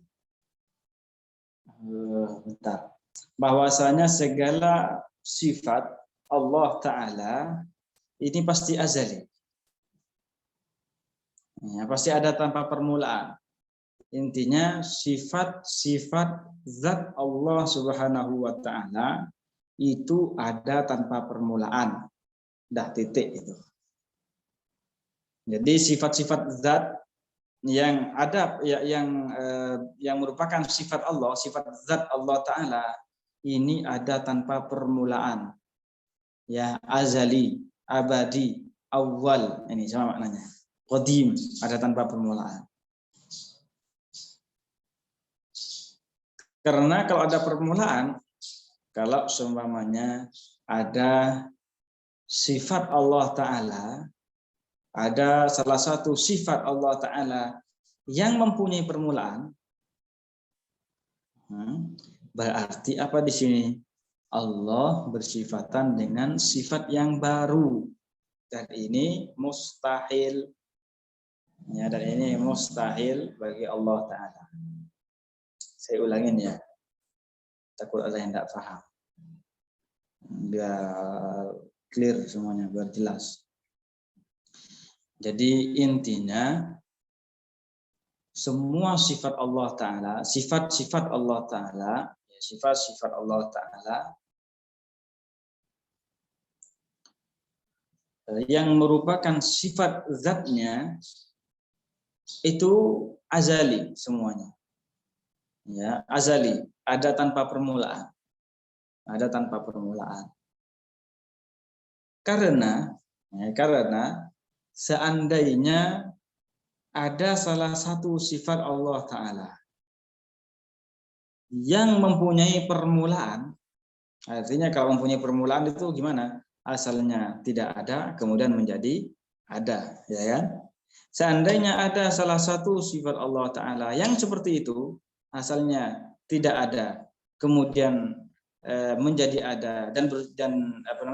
bahwasanya segala sifat Allah Ta'ala ini pasti azali, ya, pasti ada tanpa permulaan. Intinya sifat-sifat zat Allah Subhanahu wa Ta'ala itu ada tanpa permulaan, dah titik itu. Jadi sifat-sifat zat yang ada, yang merupakan sifat Allah, sifat zat Allah Ta'ala ini ada tanpa permulaan, ya, azali, abadi, awal, ini sama maknanya. Qadim, ada tanpa permulaan. Karena kalau ada permulaan, kalau seumpamanya ada sifat Allah Ta'ala, ada salah satu sifat Allah Ta'ala yang mempunyai permulaan, berarti apa di sini? Allah bersifatan dengan sifat yang baru, dan ini mustahil, ya, dan ini mustahil bagi Allah Ta'ala. Saya ulangin ya, takut ada yang tidak paham, biar clear semuanya, biar jelas. Jadi intinya semua sifat Allah Ta'ala, sifat-sifat Allah Ta'ala, sifat-sifat Allah Ta'ala yang merupakan sifat zatnya itu azali semuanya, ya, azali, ada tanpa permulaan, ada tanpa permulaan. Karena seandainya ada salah satu sifat Allah Ta'ala yang mempunyai permulaan, artinya kalau mempunyai permulaan itu gimana? Asalnya tidak ada, kemudian menjadi ada, ya kan? Seandainya ada salah satu sifat Allah Ta'ala yang seperti itu, asalnya tidak ada, kemudian menjadi ada dan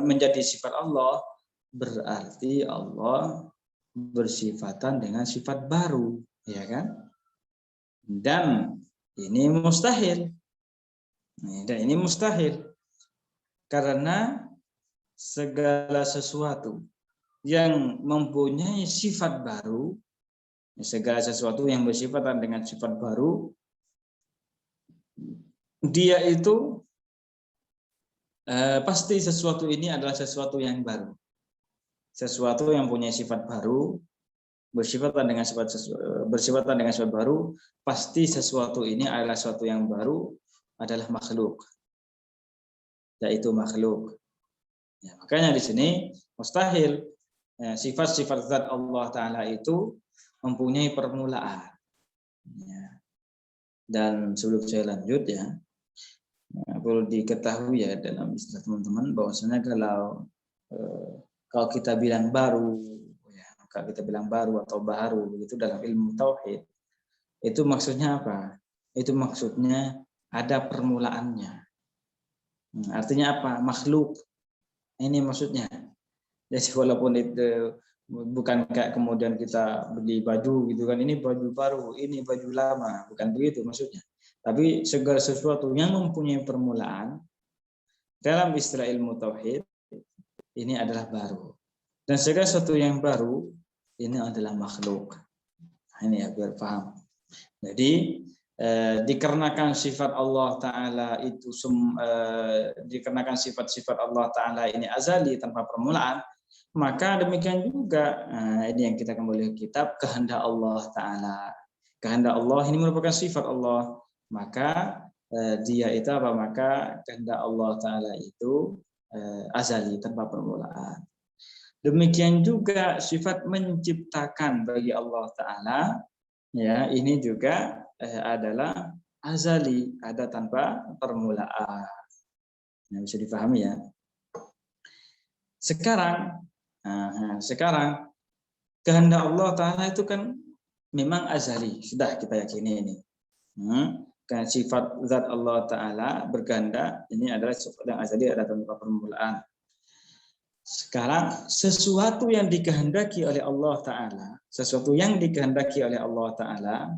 menjadi sifat Allah, berarti Allah bersifatan dengan sifat baru, ya kan? Dan ini mustahil. Dan ini mustahil karena segala sesuatu yang mempunyai sifat baru, segala sesuatu yang bersifatan dengan sifat baru, dia itu pasti sesuatu ini adalah sesuatu yang baru. sesuatu yang punya sifat baru, bersifatan dengan sifat baru, pasti sesuatu ini adalah sesuatu yang baru, adalah makhluk, yaitu makhluk. Ya, makanya di sini mustahil sifat-sifat zat Allah Ta'ala itu mempunyai permulaan. Ya. Dan sebelum saya lanjut ya, perlu diketahui ya dalam istilah teman-teman bahwasanya kalau kita bilang baru, ya, kalau kita bilang baru atau baru begitu dalam ilmu tauhid, itu maksudnya apa? Itu maksudnya ada permulaannya. Artinya apa? Makhluk. Ini maksudnya. Jadi walaupun itu bukan kayak kemudian kita beli baju gitu kan, ini baju baru, ini baju lama, bukan begitu maksudnya. Tapi segala sesuatu yang mempunyai permulaan dalam istilah ilmu tauhid ini adalah baru. Dan segala sesuatu yang baru ini adalah makhluk. Ini ya biar paham. Jadi dikarenakan sifat Allah Ta'ala itu dikarenakan sifat-sifat Allah Ta'ala ini azali tanpa permulaan, maka demikian juga ini yang kita kembali ke kitab, kehendak Allah Ta'ala. Kehendak Allah ini merupakan sifat Allah, maka dia itu apa? Maka kehendak Allah Ta'ala itu azali tanpa permulaan. Demikian juga sifat menciptakan bagi Allah Ta'ala, ya ini juga adalah azali, ada tanpa permulaan. Nah, bisa dipahami ya. Sekarang kehendak Allah Ta'ala itu kan memang azali, sudah kita yakini ini. Karena sifat zat Allah Ta'ala berkehendak ini adalah sifat yang azali, ada tanpa permulaan. Sekarang sesuatu yang dikehendaki oleh Allah Ta'ala, sesuatu yang dikehendaki oleh Allah Ta'ala,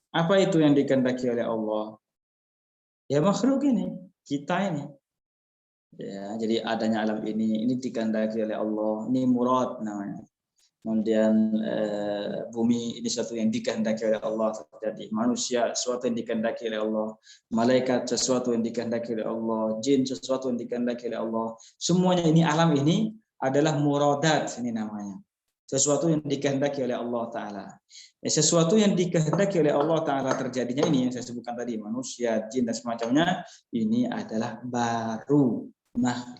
apa itu yang dikehendaki oleh Allah? Ya makhluk ini, kita ini. Ya, jadi adanya alam ini dikehendaki oleh Allah, ini murad namanya. Kemudian bumi ini sesuatu yang dikehendaki oleh Allah terjadi, manusia sesuatu yang dikehendaki oleh Allah, malaikat sesuatu yang dikehendaki oleh Allah, jin sesuatu yang dikehendaki oleh Allah. Semuanya ini alam ini adalah muradat, ini namanya. Sesuatu yang dikehendaki oleh Allah Ta'ala. Sesuatu yang dikehendaki oleh Allah Ta'ala terjadinya ini yang saya sebutkan tadi, manusia, jin dan semacamnya, ini adalah baru. Nah,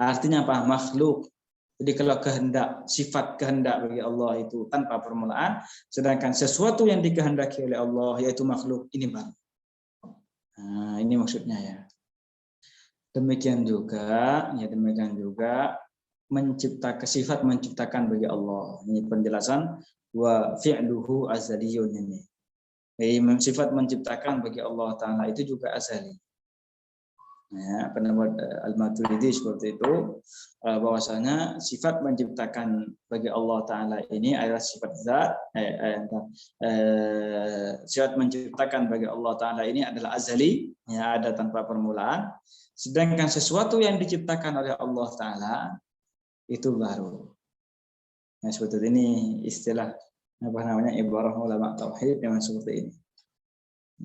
artinya apa? Makhluk. Jadi kalau kehendak, sifat kehendak bagi Allah itu tanpa permulaan, sedangkan sesuatu yang dikehendaki oleh Allah yaitu makhluk, ini baru. Nah, ini maksudnya ya. Demikian juga sifat menciptakan bagi Allah. Ini penjelasan wa fi'luhu azaliyun ini. Jadi sifat menciptakan bagi Allah Ta'ala itu juga azali. Ya, pendapat Al-Maturidi seperti itu, bahwasanya sifat menciptakan bagi Allah Ta'ala ini adalah sifat zat, sifat menciptakan bagi Allah Ta'ala ini adalah azali, ya, ada tanpa permulaan, sedangkan sesuatu yang diciptakan oleh Allah Ta'ala itu baru. Nah, seperti ini istilah ibarah ulama tauhid yang seperti ini.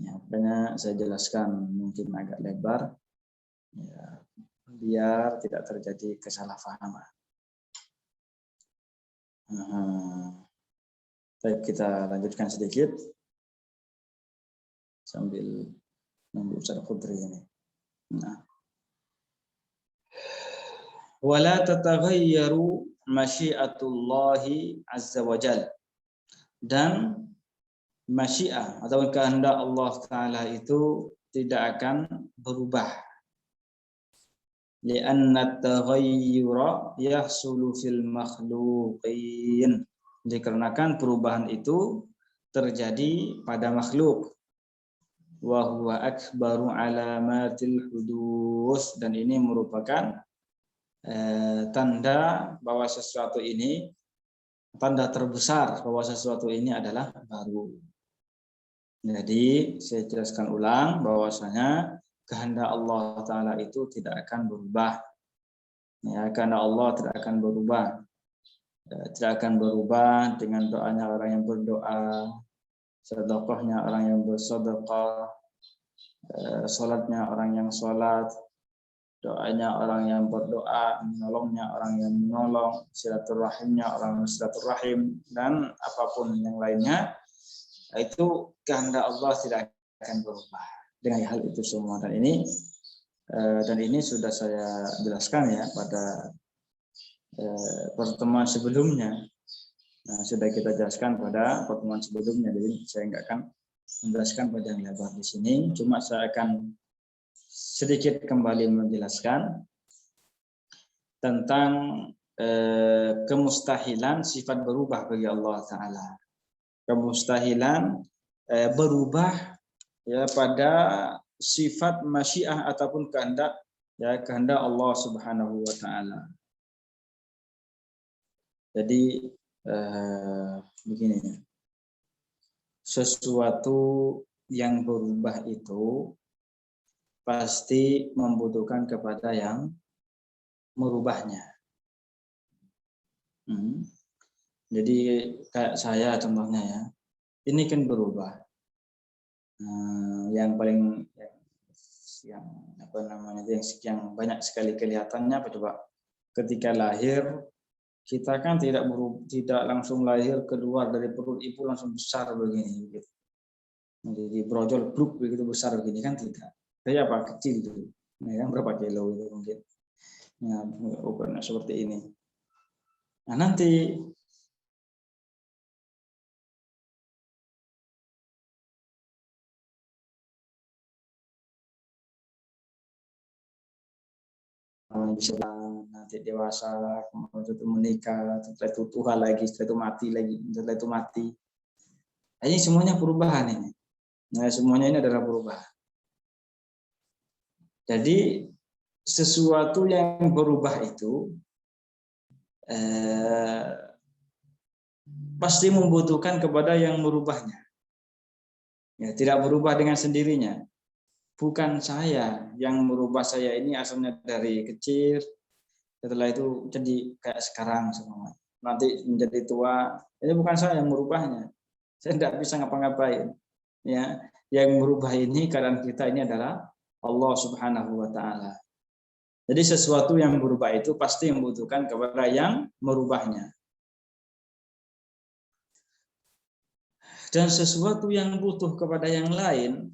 Ya, makanya saya jelaskan mungkin agak lebar. Ya, biar tidak terjadi kesalahpahaman. Baik, kita lanjutkan sedikit sambil nunggu Ustaz Khudri ini. Nah, wala tataghayyaru masyiatullahi azza wajal, dan masyiah atau kehendak Allah Ta'ala itu tidak akan berubah. Li'anna taghayyura yahsulu fil makhluqin, dikarenakan perubahan itu terjadi pada makhluk. Wa huwa akbaru alamatil hudus, dan ini merupakan tanda bahwa sesuatu ini, tanda terbesar bahwa sesuatu ini adalah baru. Jadi saya jelaskan ulang bahwasanya kehendak Allah Ta'ala itu tidak akan berubah. Ya, kehendak Allah tidak akan berubah. Tidak akan berubah dengan doanya orang yang berdoa, sedekahnya orang yang bersedekah, salatnya orang yang salat, doanya orang yang berdoa, menolongnya orang yang menolong, silaturahimnya orang yang silaturahim, dan apapun yang lainnya, itu kehendak Allah tidak akan berubah dengan hal itu semua. Dan ini sudah saya jelaskan ya pada pertemuan sebelumnya. Nah, sudah kita jelaskan pada pertemuan sebelumnya, jadi saya nggak akan menjelaskan panjang lebar di sini. Cuma saya akan sedikit kembali menjelaskan tentang kemustahilan sifat berubah bagi Allah Ta'ala. Kemustahilan berubah ya pada sifat masyiah ataupun kehendak Allah Subhanahu wa Ta'ala. Jadi begini, sesuatu yang berubah itu pasti membutuhkan kepada yang merubahnya. Jadi kayak saya contohnya ya, ini kan berubah. Yang paling yang apa namanya yang banyak sekali kelihatannya apa coba? Ketika lahir kita kan tidak langsung lahir keluar dari perut ibu langsung besar begini gitu. Jadi brojol bluk begitu besar begini kan tidak. Saya apa kecil itu. Ya, berapa kilo itu mungkin. Ya, ukurannya seperti ini. Nah, nanti bisa nanti dewasa, kemudian itu menikah, setelah itu Tuhan lagi, setelah itu mati lagi, setelah itu mati. Nah, ini semuanya perubahan ini. Nah, semuanya ini adalah perubahan. Jadi sesuatu yang berubah itu pasti membutuhkan kepada yang merubahnya. Ya, tidak berubah dengan sendirinya. Bukan saya yang merubah saya ini asalnya dari kecil, setelah itu jadi kayak sekarang semua. Nanti menjadi tua, ini bukan saya yang merubahnya. Saya tidak bisa ngapa-ngapain. Ya, yang merubah ini keadaan kita ini adalah Allah Subhanahu wa Ta'ala. Jadi sesuatu yang berubah itu pasti membutuhkan kepada yang merubahnya. Dan sesuatu yang butuh kepada yang lain,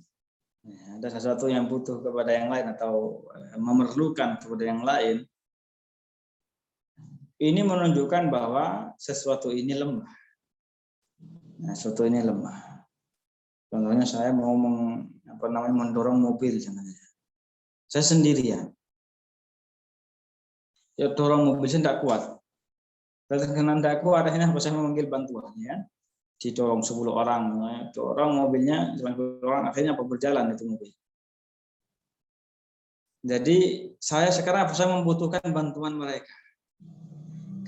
ada sesuatu yang butuh kepada yang lain atau memerlukan kepada yang lain, ini menunjukkan bahwa sesuatu ini lemah. Nah, sesuatu ini lemah. Contohnya saya mau mendorong mobil, saya sendirian. Ya dorong mobil saya tidak kuat. Karena tidak kuat, akhirnya saya memanggil bantuan, ya. Didorong 10 orang, dorong mobilnya, 10 orang, akhirnya berjalan itu mobil. Jadi saya sekarang saya membutuhkan bantuan mereka.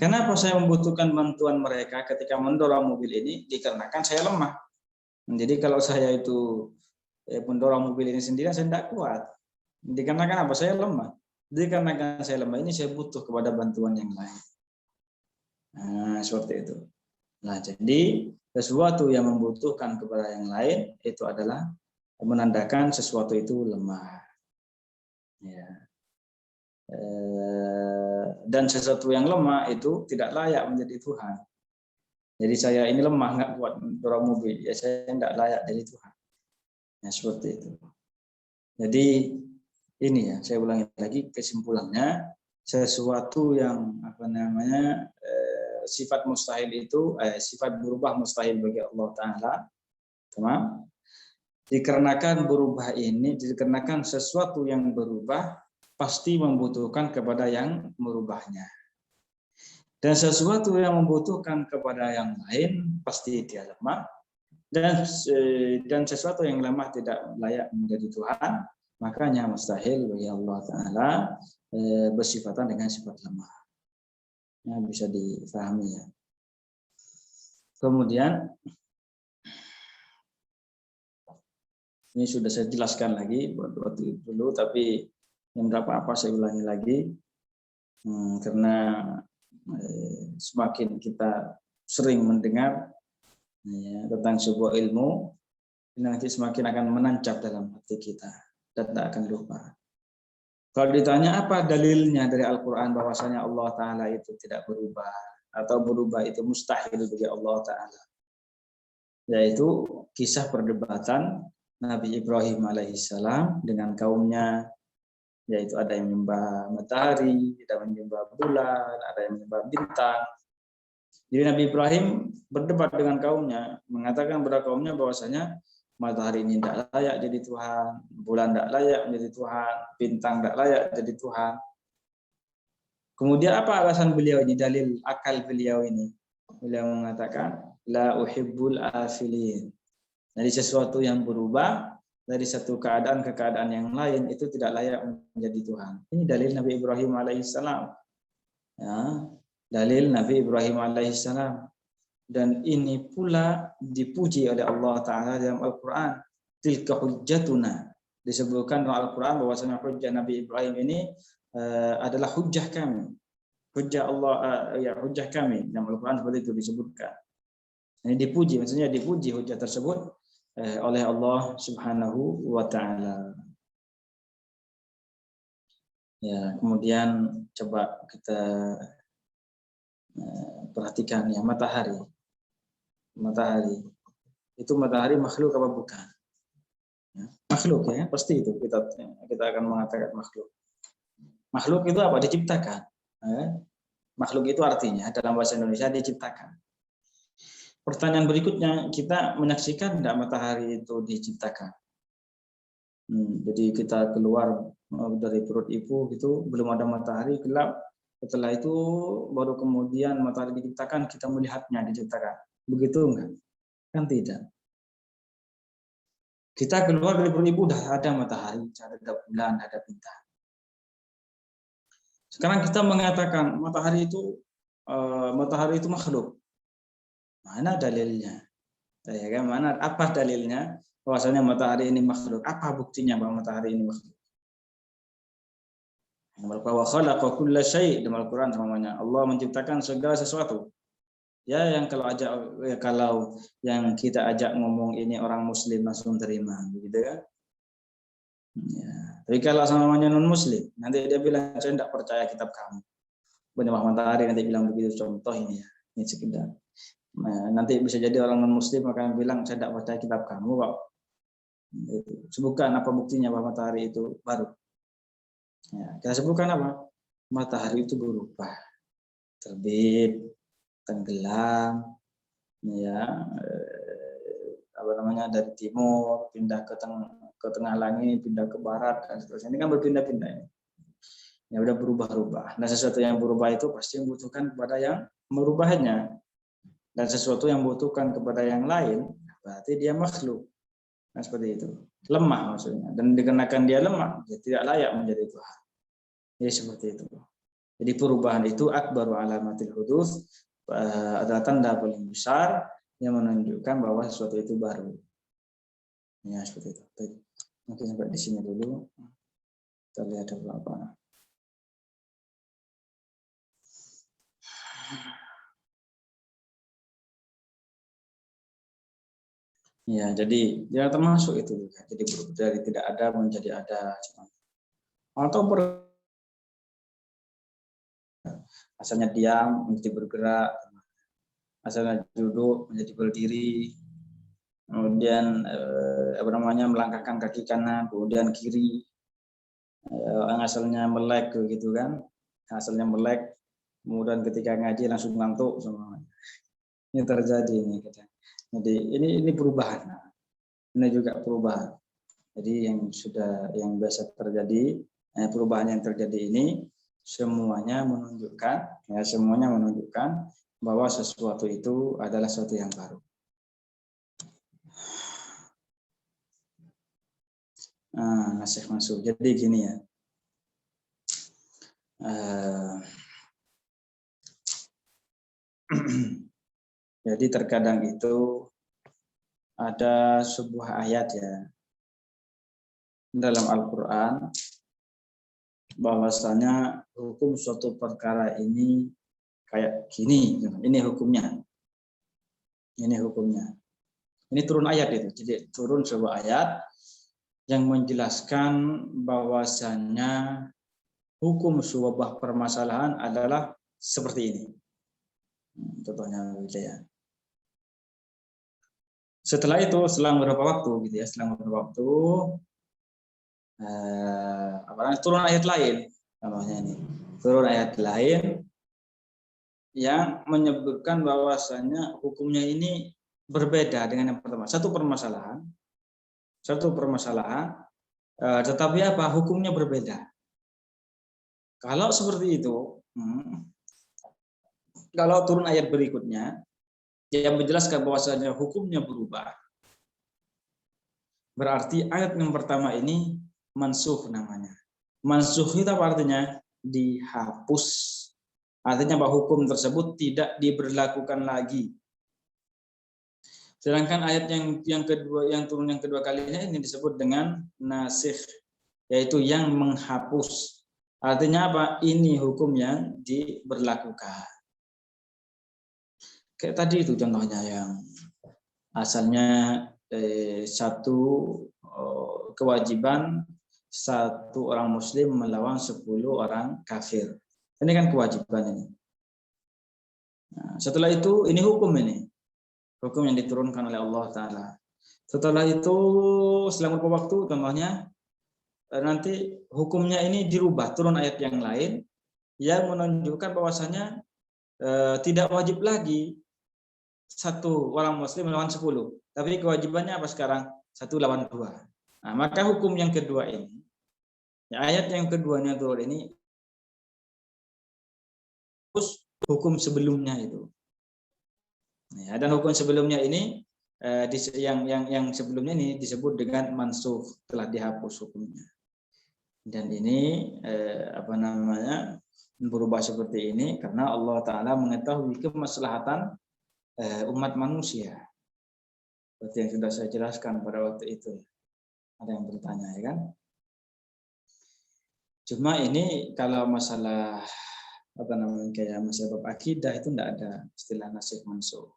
Kenapa saya membutuhkan bantuan mereka ketika mendorong mobil ini? Dikarenakan saya lemah. Jadi kalau saya itu mendorong mobil ini sendiri, saya tidak kuat. Dikarenakan apa? Saya lemah. Dikarenakan saya lemah ini, saya butuh kepada bantuan yang lain. Nah, seperti itu. Nah, jadi sesuatu yang membutuhkan kepada yang lain itu adalah menandakan sesuatu itu lemah. Ya. Dan sesuatu yang lemah itu tidak layak menjadi Tuhan. Jadi saya ini lemah, nggak kuat dorong mobil, ya saya tidak layak jadi Tuhan. Ya, seperti itu. Jadi ini ya, saya ulangi lagi kesimpulannya, sesuatu yang sifat mustahil itu sifat berubah mustahil bagi Allah Ta'ala. Tamam? Dikarenakan sesuatu yang berubah pasti membutuhkan kepada yang merubahnya. Dan sesuatu yang membutuhkan kepada yang lain pasti dia lemah. Dan sesuatu yang lemah tidak layak menjadi Tuhan, makanya mustahil bagi Allah Ta'ala bersifatan dengan sifat lemah. Ya, bisa difahami ya. Kemudian ini sudah saya jelaskan lagi waktu dulu, tapi yang apa saya ulangi lagi karena semakin kita sering mendengar ya, tentang sebuah ilmu, nanti semakin akan menancap dalam hati kita dan tak akan lupa. Kalau ditanya apa dalilnya dari Al-Quran bahwasanya Allah Ta'ala itu tidak berubah atau berubah itu mustahil bagi Allah Ta'ala, yaitu kisah perdebatan Nabi Ibrahim alaihissalam dengan kaumnya, yaitu ada yang menyembah matahari, ada yang menyembah bulan, ada yang menyembah bintang. Jadi Nabi Ibrahim berdebat dengan kaumnya, mengatakan kepada kaumnya bahwasanya matahari ini tidak layak jadi Tuhan, bulan tidak layak menjadi Tuhan, bintang tidak layak jadi Tuhan. Kemudian apa alasan beliau ini, dalil akal beliau ini? Beliau mengatakan, la uhibbul afilin. Jadi sesuatu yang berubah dari satu keadaan ke keadaan yang lain itu tidak layak menjadi Tuhan. Ini dalil Nabi Ibrahim alaihissalam. Ya, dalil Nabi Ibrahim alaihissalam. Dan ini pula dipuji oleh Allah Ta'ala dalam Al-Quran. Tilka hujjatuna. Disebutkan dalam Al-Quran bahwasanya hujjah Nabi Ibrahim ini adalah hujjah kami. Hujjah Allah, hujjah kami. Dalam Al-Quran seperti itu disebutkan. Ini dipuji, maksudnya dipuji hujjah tersebut oleh Allah Subhanahu wa Ta'ala. Ya, kemudian coba kita perhatikan ya, matahari. Matahari itu matahari makhluk apa bukan? Ya, makhluk ya, pasti itu kita akan mengatakan makhluk. Makhluk itu apa? Diciptakan. Ya. Makhluk itu artinya dalam bahasa Indonesia diciptakan. Pertanyaan berikutnya, kita menyaksikan tidak matahari itu diciptakan? Jadi kita keluar dari perut ibu gitu, belum ada matahari, gelap. Setelah itu baru kemudian matahari diciptakan, kita melihatnya diciptakan. Begitu enggak? Kan tidak. Kita keluar dari perut ibu sudah ada matahari, ada bulan, ada bintang. Sekarang kita mengatakan matahari itu makhluk. Mana dalilnya? Ya kan? Mana apa dalilnya bahwasanya matahari ini makhluk? Apa buktinya bahwa matahari ini makhluk? Wa khalaqa kulla syai' dalam Al-Qur'an namanya. Allah menciptakan segala sesuatu. Ya, yang kalau yang kita ajak ngomong ini orang muslim langsung terima, begitu kan? Ya. Tapi kalau namanya non muslim, nanti dia bilang saya tidak percaya kitab kamu. Penyembah matahari nanti bilang begitu, contoh ini ya, ini sekedar. Nah, nanti bisa jadi orang non muslim akan bilang saya tidak percaya kitab kamu kok. Sebutkan apa buktinya bahwa matahari itu baru. Ya, kita sebutkan apa? Matahari itu berubah, terbit, tenggelam, ya, apa namanya, dari timur pindah ke tengah langit, pindah ke barat dan seterusnya. Ini kan berpindah-pindah ya. Ya udah berubah-ubah. Nah, sesuatu yang berubah itu pasti membutuhkan kepada yang merubahnya. Dan sesuatu yang membutuhkan kepada yang lain, berarti dia makhluk. Nah, seperti itu. Lemah maksudnya. Dan dikarenakan dia lemah, dia tidak layak menjadi Tuhan. Jadi seperti itu. Jadi perubahan itu akbaru alamatil hudus, adalah tanda paling besar yang menunjukkan bahwa sesuatu itu baru. Ya, seperti itu. Mungkin sampai di sini dulu. Kita lihat ada apa. Ya, jadi ya termasuk itu juga. Jadi berubah dari tidak ada menjadi ada. Atau asalnya diam menjadi bergerak, asalnya duduk menjadi berdiri, kemudian apa namanya, melangkahkan kaki kanan, kemudian kiri, yang asalnya melek gitu kan, asalnya melek, kemudian ketika ngaji langsung ngantuk semua. Ini terjadi ini katanya. Jadi ini perubahan. Ini juga perubahan. Jadi yang biasa terjadi, perubahan yang terjadi ini semuanya menunjukkan bahwa sesuatu itu adalah sesuatu yang baru. Masih masuk. Jadi gini ya. Jadi terkadang itu ada sebuah ayat ya dalam Al-Quran bahwasanya hukum suatu perkara ini kayak gini, ini hukumnya. Ini turun ayat itu. Jadi turun sebuah ayat yang menjelaskan bahwasanya hukum sebuah permasalahan adalah seperti ini. Contohnya gitu ya. Setelah itu, selang beberapa waktu gitu ya, selang beberapa waktu turun ayat lain, contohnya ini, turun ayat lain yang menyebutkan bahwasanya hukumnya ini berbeda dengan yang pertama. Satu permasalahan, tetapi apa? Hukumnya berbeda. Kalau seperti itu, kalau turun ayat berikutnya yang menjelaskan bahwasanya hukumnya berubah, berarti ayat yang pertama ini mansukh namanya. Mansukh itu apa artinya? Dihapus. Artinya bahwa hukum tersebut tidak diberlakukan lagi. Sedangkan ayat yang kedua, yang turun yang kedua kalinya ini disebut dengan nasikh, yaitu yang menghapus. Artinya apa? Ini hukum yang diberlakukan. Kayak tadi itu contohnya yang asalnya satu kewajiban satu orang muslim melawan 10 orang kafir. Ini kan kewajiban ini. Nah, setelah itu ini hukum yang diturunkan oleh Allah Ta'ala. Setelah itu selang beberapa waktu contohnya nanti hukumnya ini dirubah, turun ayat yang lain yang menunjukkan bahwasanya tidak wajib lagi satu orang muslim melawan 10, tapi kewajibannya apa sekarang? 1 lawan 2. Nah, maka hukum yang kedua ini, ya, ayat yang keduanya turun ini hukum sebelumnya itu. Ya, dan hukum sebelumnya ini yang sebelumnya ini disebut dengan mansukh, telah dihapus hukumnya. Dan ini berubah seperti ini karena Allah Ta'ala mengetahui kemaslahatan umat manusia. Seperti yang sudah saya jelaskan pada waktu itu. Ada yang bertanya, ya kan? Cuma ini kalau masalah kayak masalah bab akidah itu tidak ada istilah nasikh mansukh.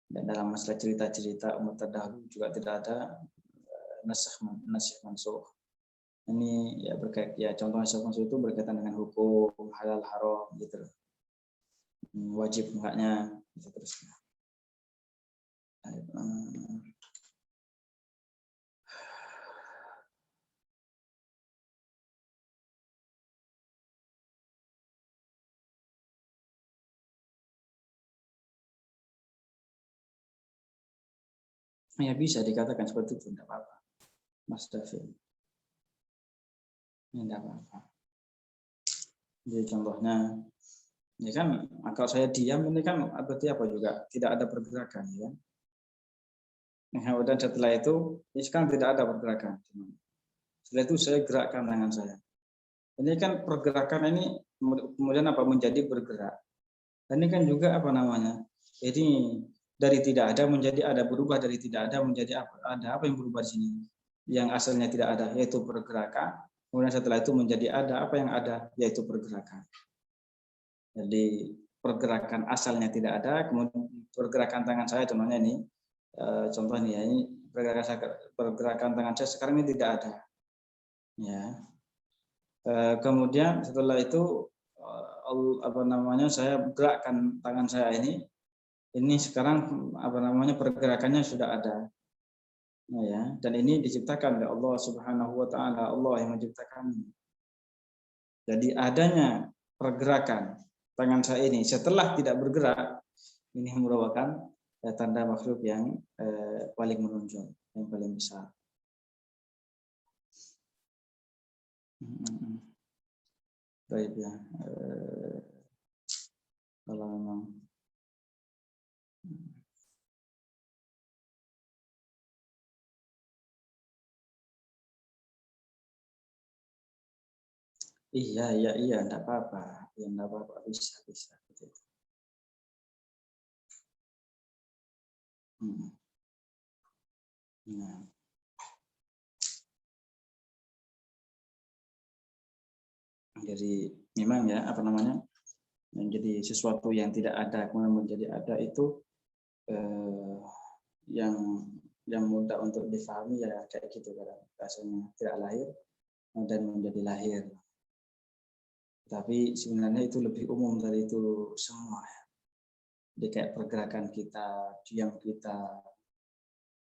Dan dalam masalah cerita-cerita umat terdahulu juga tidak ada nasikh mansukh. Ini ya contoh nasikh mansukh itu berkaitan dengan hukum halal haram gitu. Wajib enggaknya gitu terus. Ya bisa dikatakan seperti itu, tidak apa-apa, Mas David. Tidak apa-apa. Jadi contohnya, ini kan kalau saya diam ini kan berarti apa juga tidak ada pergerakan, ya. Nah, dan setelah itu, ini sekarang tidak ada pergerakan. Setelah itu saya gerakkan tangan saya. Ini kan pergerakan ini kemudian apa menjadi bergerak. Dan ini kan juga jadi dari tidak ada menjadi ada, berubah dari tidak ada menjadi apa? Ada apa yang berubah di sini? Yang asalnya tidak ada, yaitu pergerakan. Kemudian setelah itu menjadi ada, apa yang ada? Yaitu pergerakan. Jadi pergerakan asalnya tidak ada, kemudian pergerakan tangan saya contohnya ini, contohnya ya, ini pergerakan tangan saya sekarang ini tidak ada. Ya. Kemudian setelah itu saya gerakkan tangan saya ini sekarang pergerakannya sudah ada. Nah, ya, dan ini diciptakan oleh Allah Subhanahu wa taala, Allah yang menciptakan. Jadi adanya pergerakan tangan saya ini setelah tidak bergerak, ini merupakan tanda makhluk yang paling menonjol, yang paling besar. Baik ya. Kalau memang iya, enggak apa-apa. Ya enggak apa-apa, bisa. Gitu. Nah. Jadi memang ya menjadi sesuatu yang tidak ada kemudian menjadi ada itu yang mudah untuk difahami ya kayak gitu, rasanya tidak lahir dan menjadi lahir. Tapi sebenarnya itu lebih umum dari itu semua. Jadi kayak pergerakan kita, diam kita,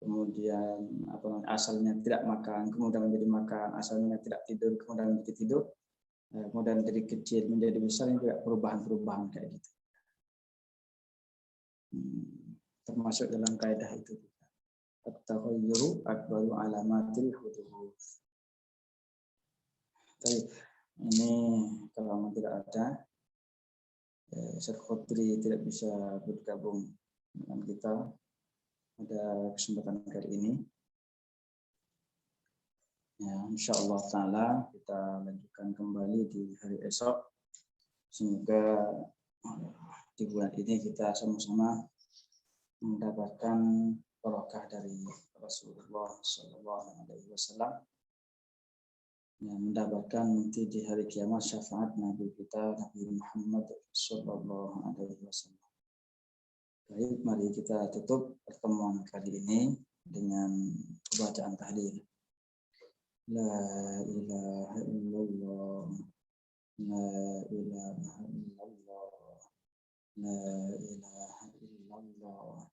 kemudian asalnya tidak makan, kemudian menjadi makan, asalnya tidak tidur, kemudian menjadi tidur, kemudian dari kecil menjadi besar, ini juga perubahan-perubahan kayak gitu. Termasuk dalam kaidah itu. At-taghayyuru akbaru alamatil hudus. Ini kalau tidak ada, Syekh Khudri tidak bisa bergabung dengan kita pada kesempatan kali ini. Ya, insyaallah taala kita lanjutkan kembali di hari esok. Semoga di bulan ini kita sama-sama mendapatkan barokah dari Rasulullah SAW, yang mendapatkan nanti di hari kiamat syafaat Nabi kita Nabi Muhammad SAW. Baik, mari kita tutup pertemuan kali ini dengan bacaan tahlil. La ilaha illallah, la ilaha illallah, la ilaha illallah.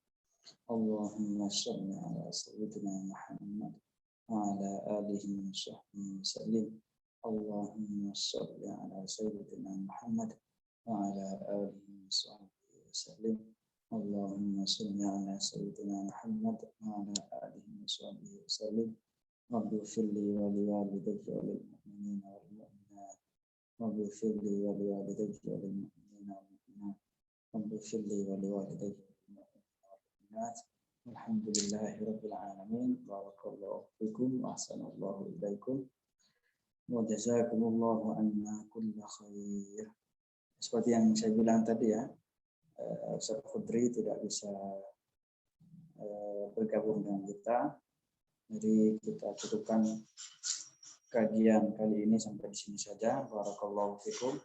Allahumma shalli ala sayyidina Muhammad wa ala alihi wa sahbihi wasallim. Allahumma shalli ala sayyidina Muhammad wa ala alihi wa sahbihi wasallim. Allahumma shalli ala sayyidina Muhammad wa ala alihi wa sahbihi wasallim. Rabbi firli wa liwalidayya wa lil mu'minina wal mu'minat. Rabbi firli wa liwalidayya wa lil mu'minina wal mu'minat. Rabbi firli wa liwalidayya wal mu'minina wal mu'minat. Alhamdulillahi rabbil alamin. Barakallahu fikum wa ahsanallahu ilaikum. Wa jazakumullahu anna kulla khair. Seperti yang saya bilang tadi ya, Syekh Khudri tidak bisa bergabung dengan kita. Jadi kita cukupkan kajian kali ini sampai di sini saja. Barakallahu fikum.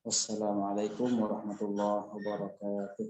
Wassalamualaikum warahmatullahi wabarakatuh.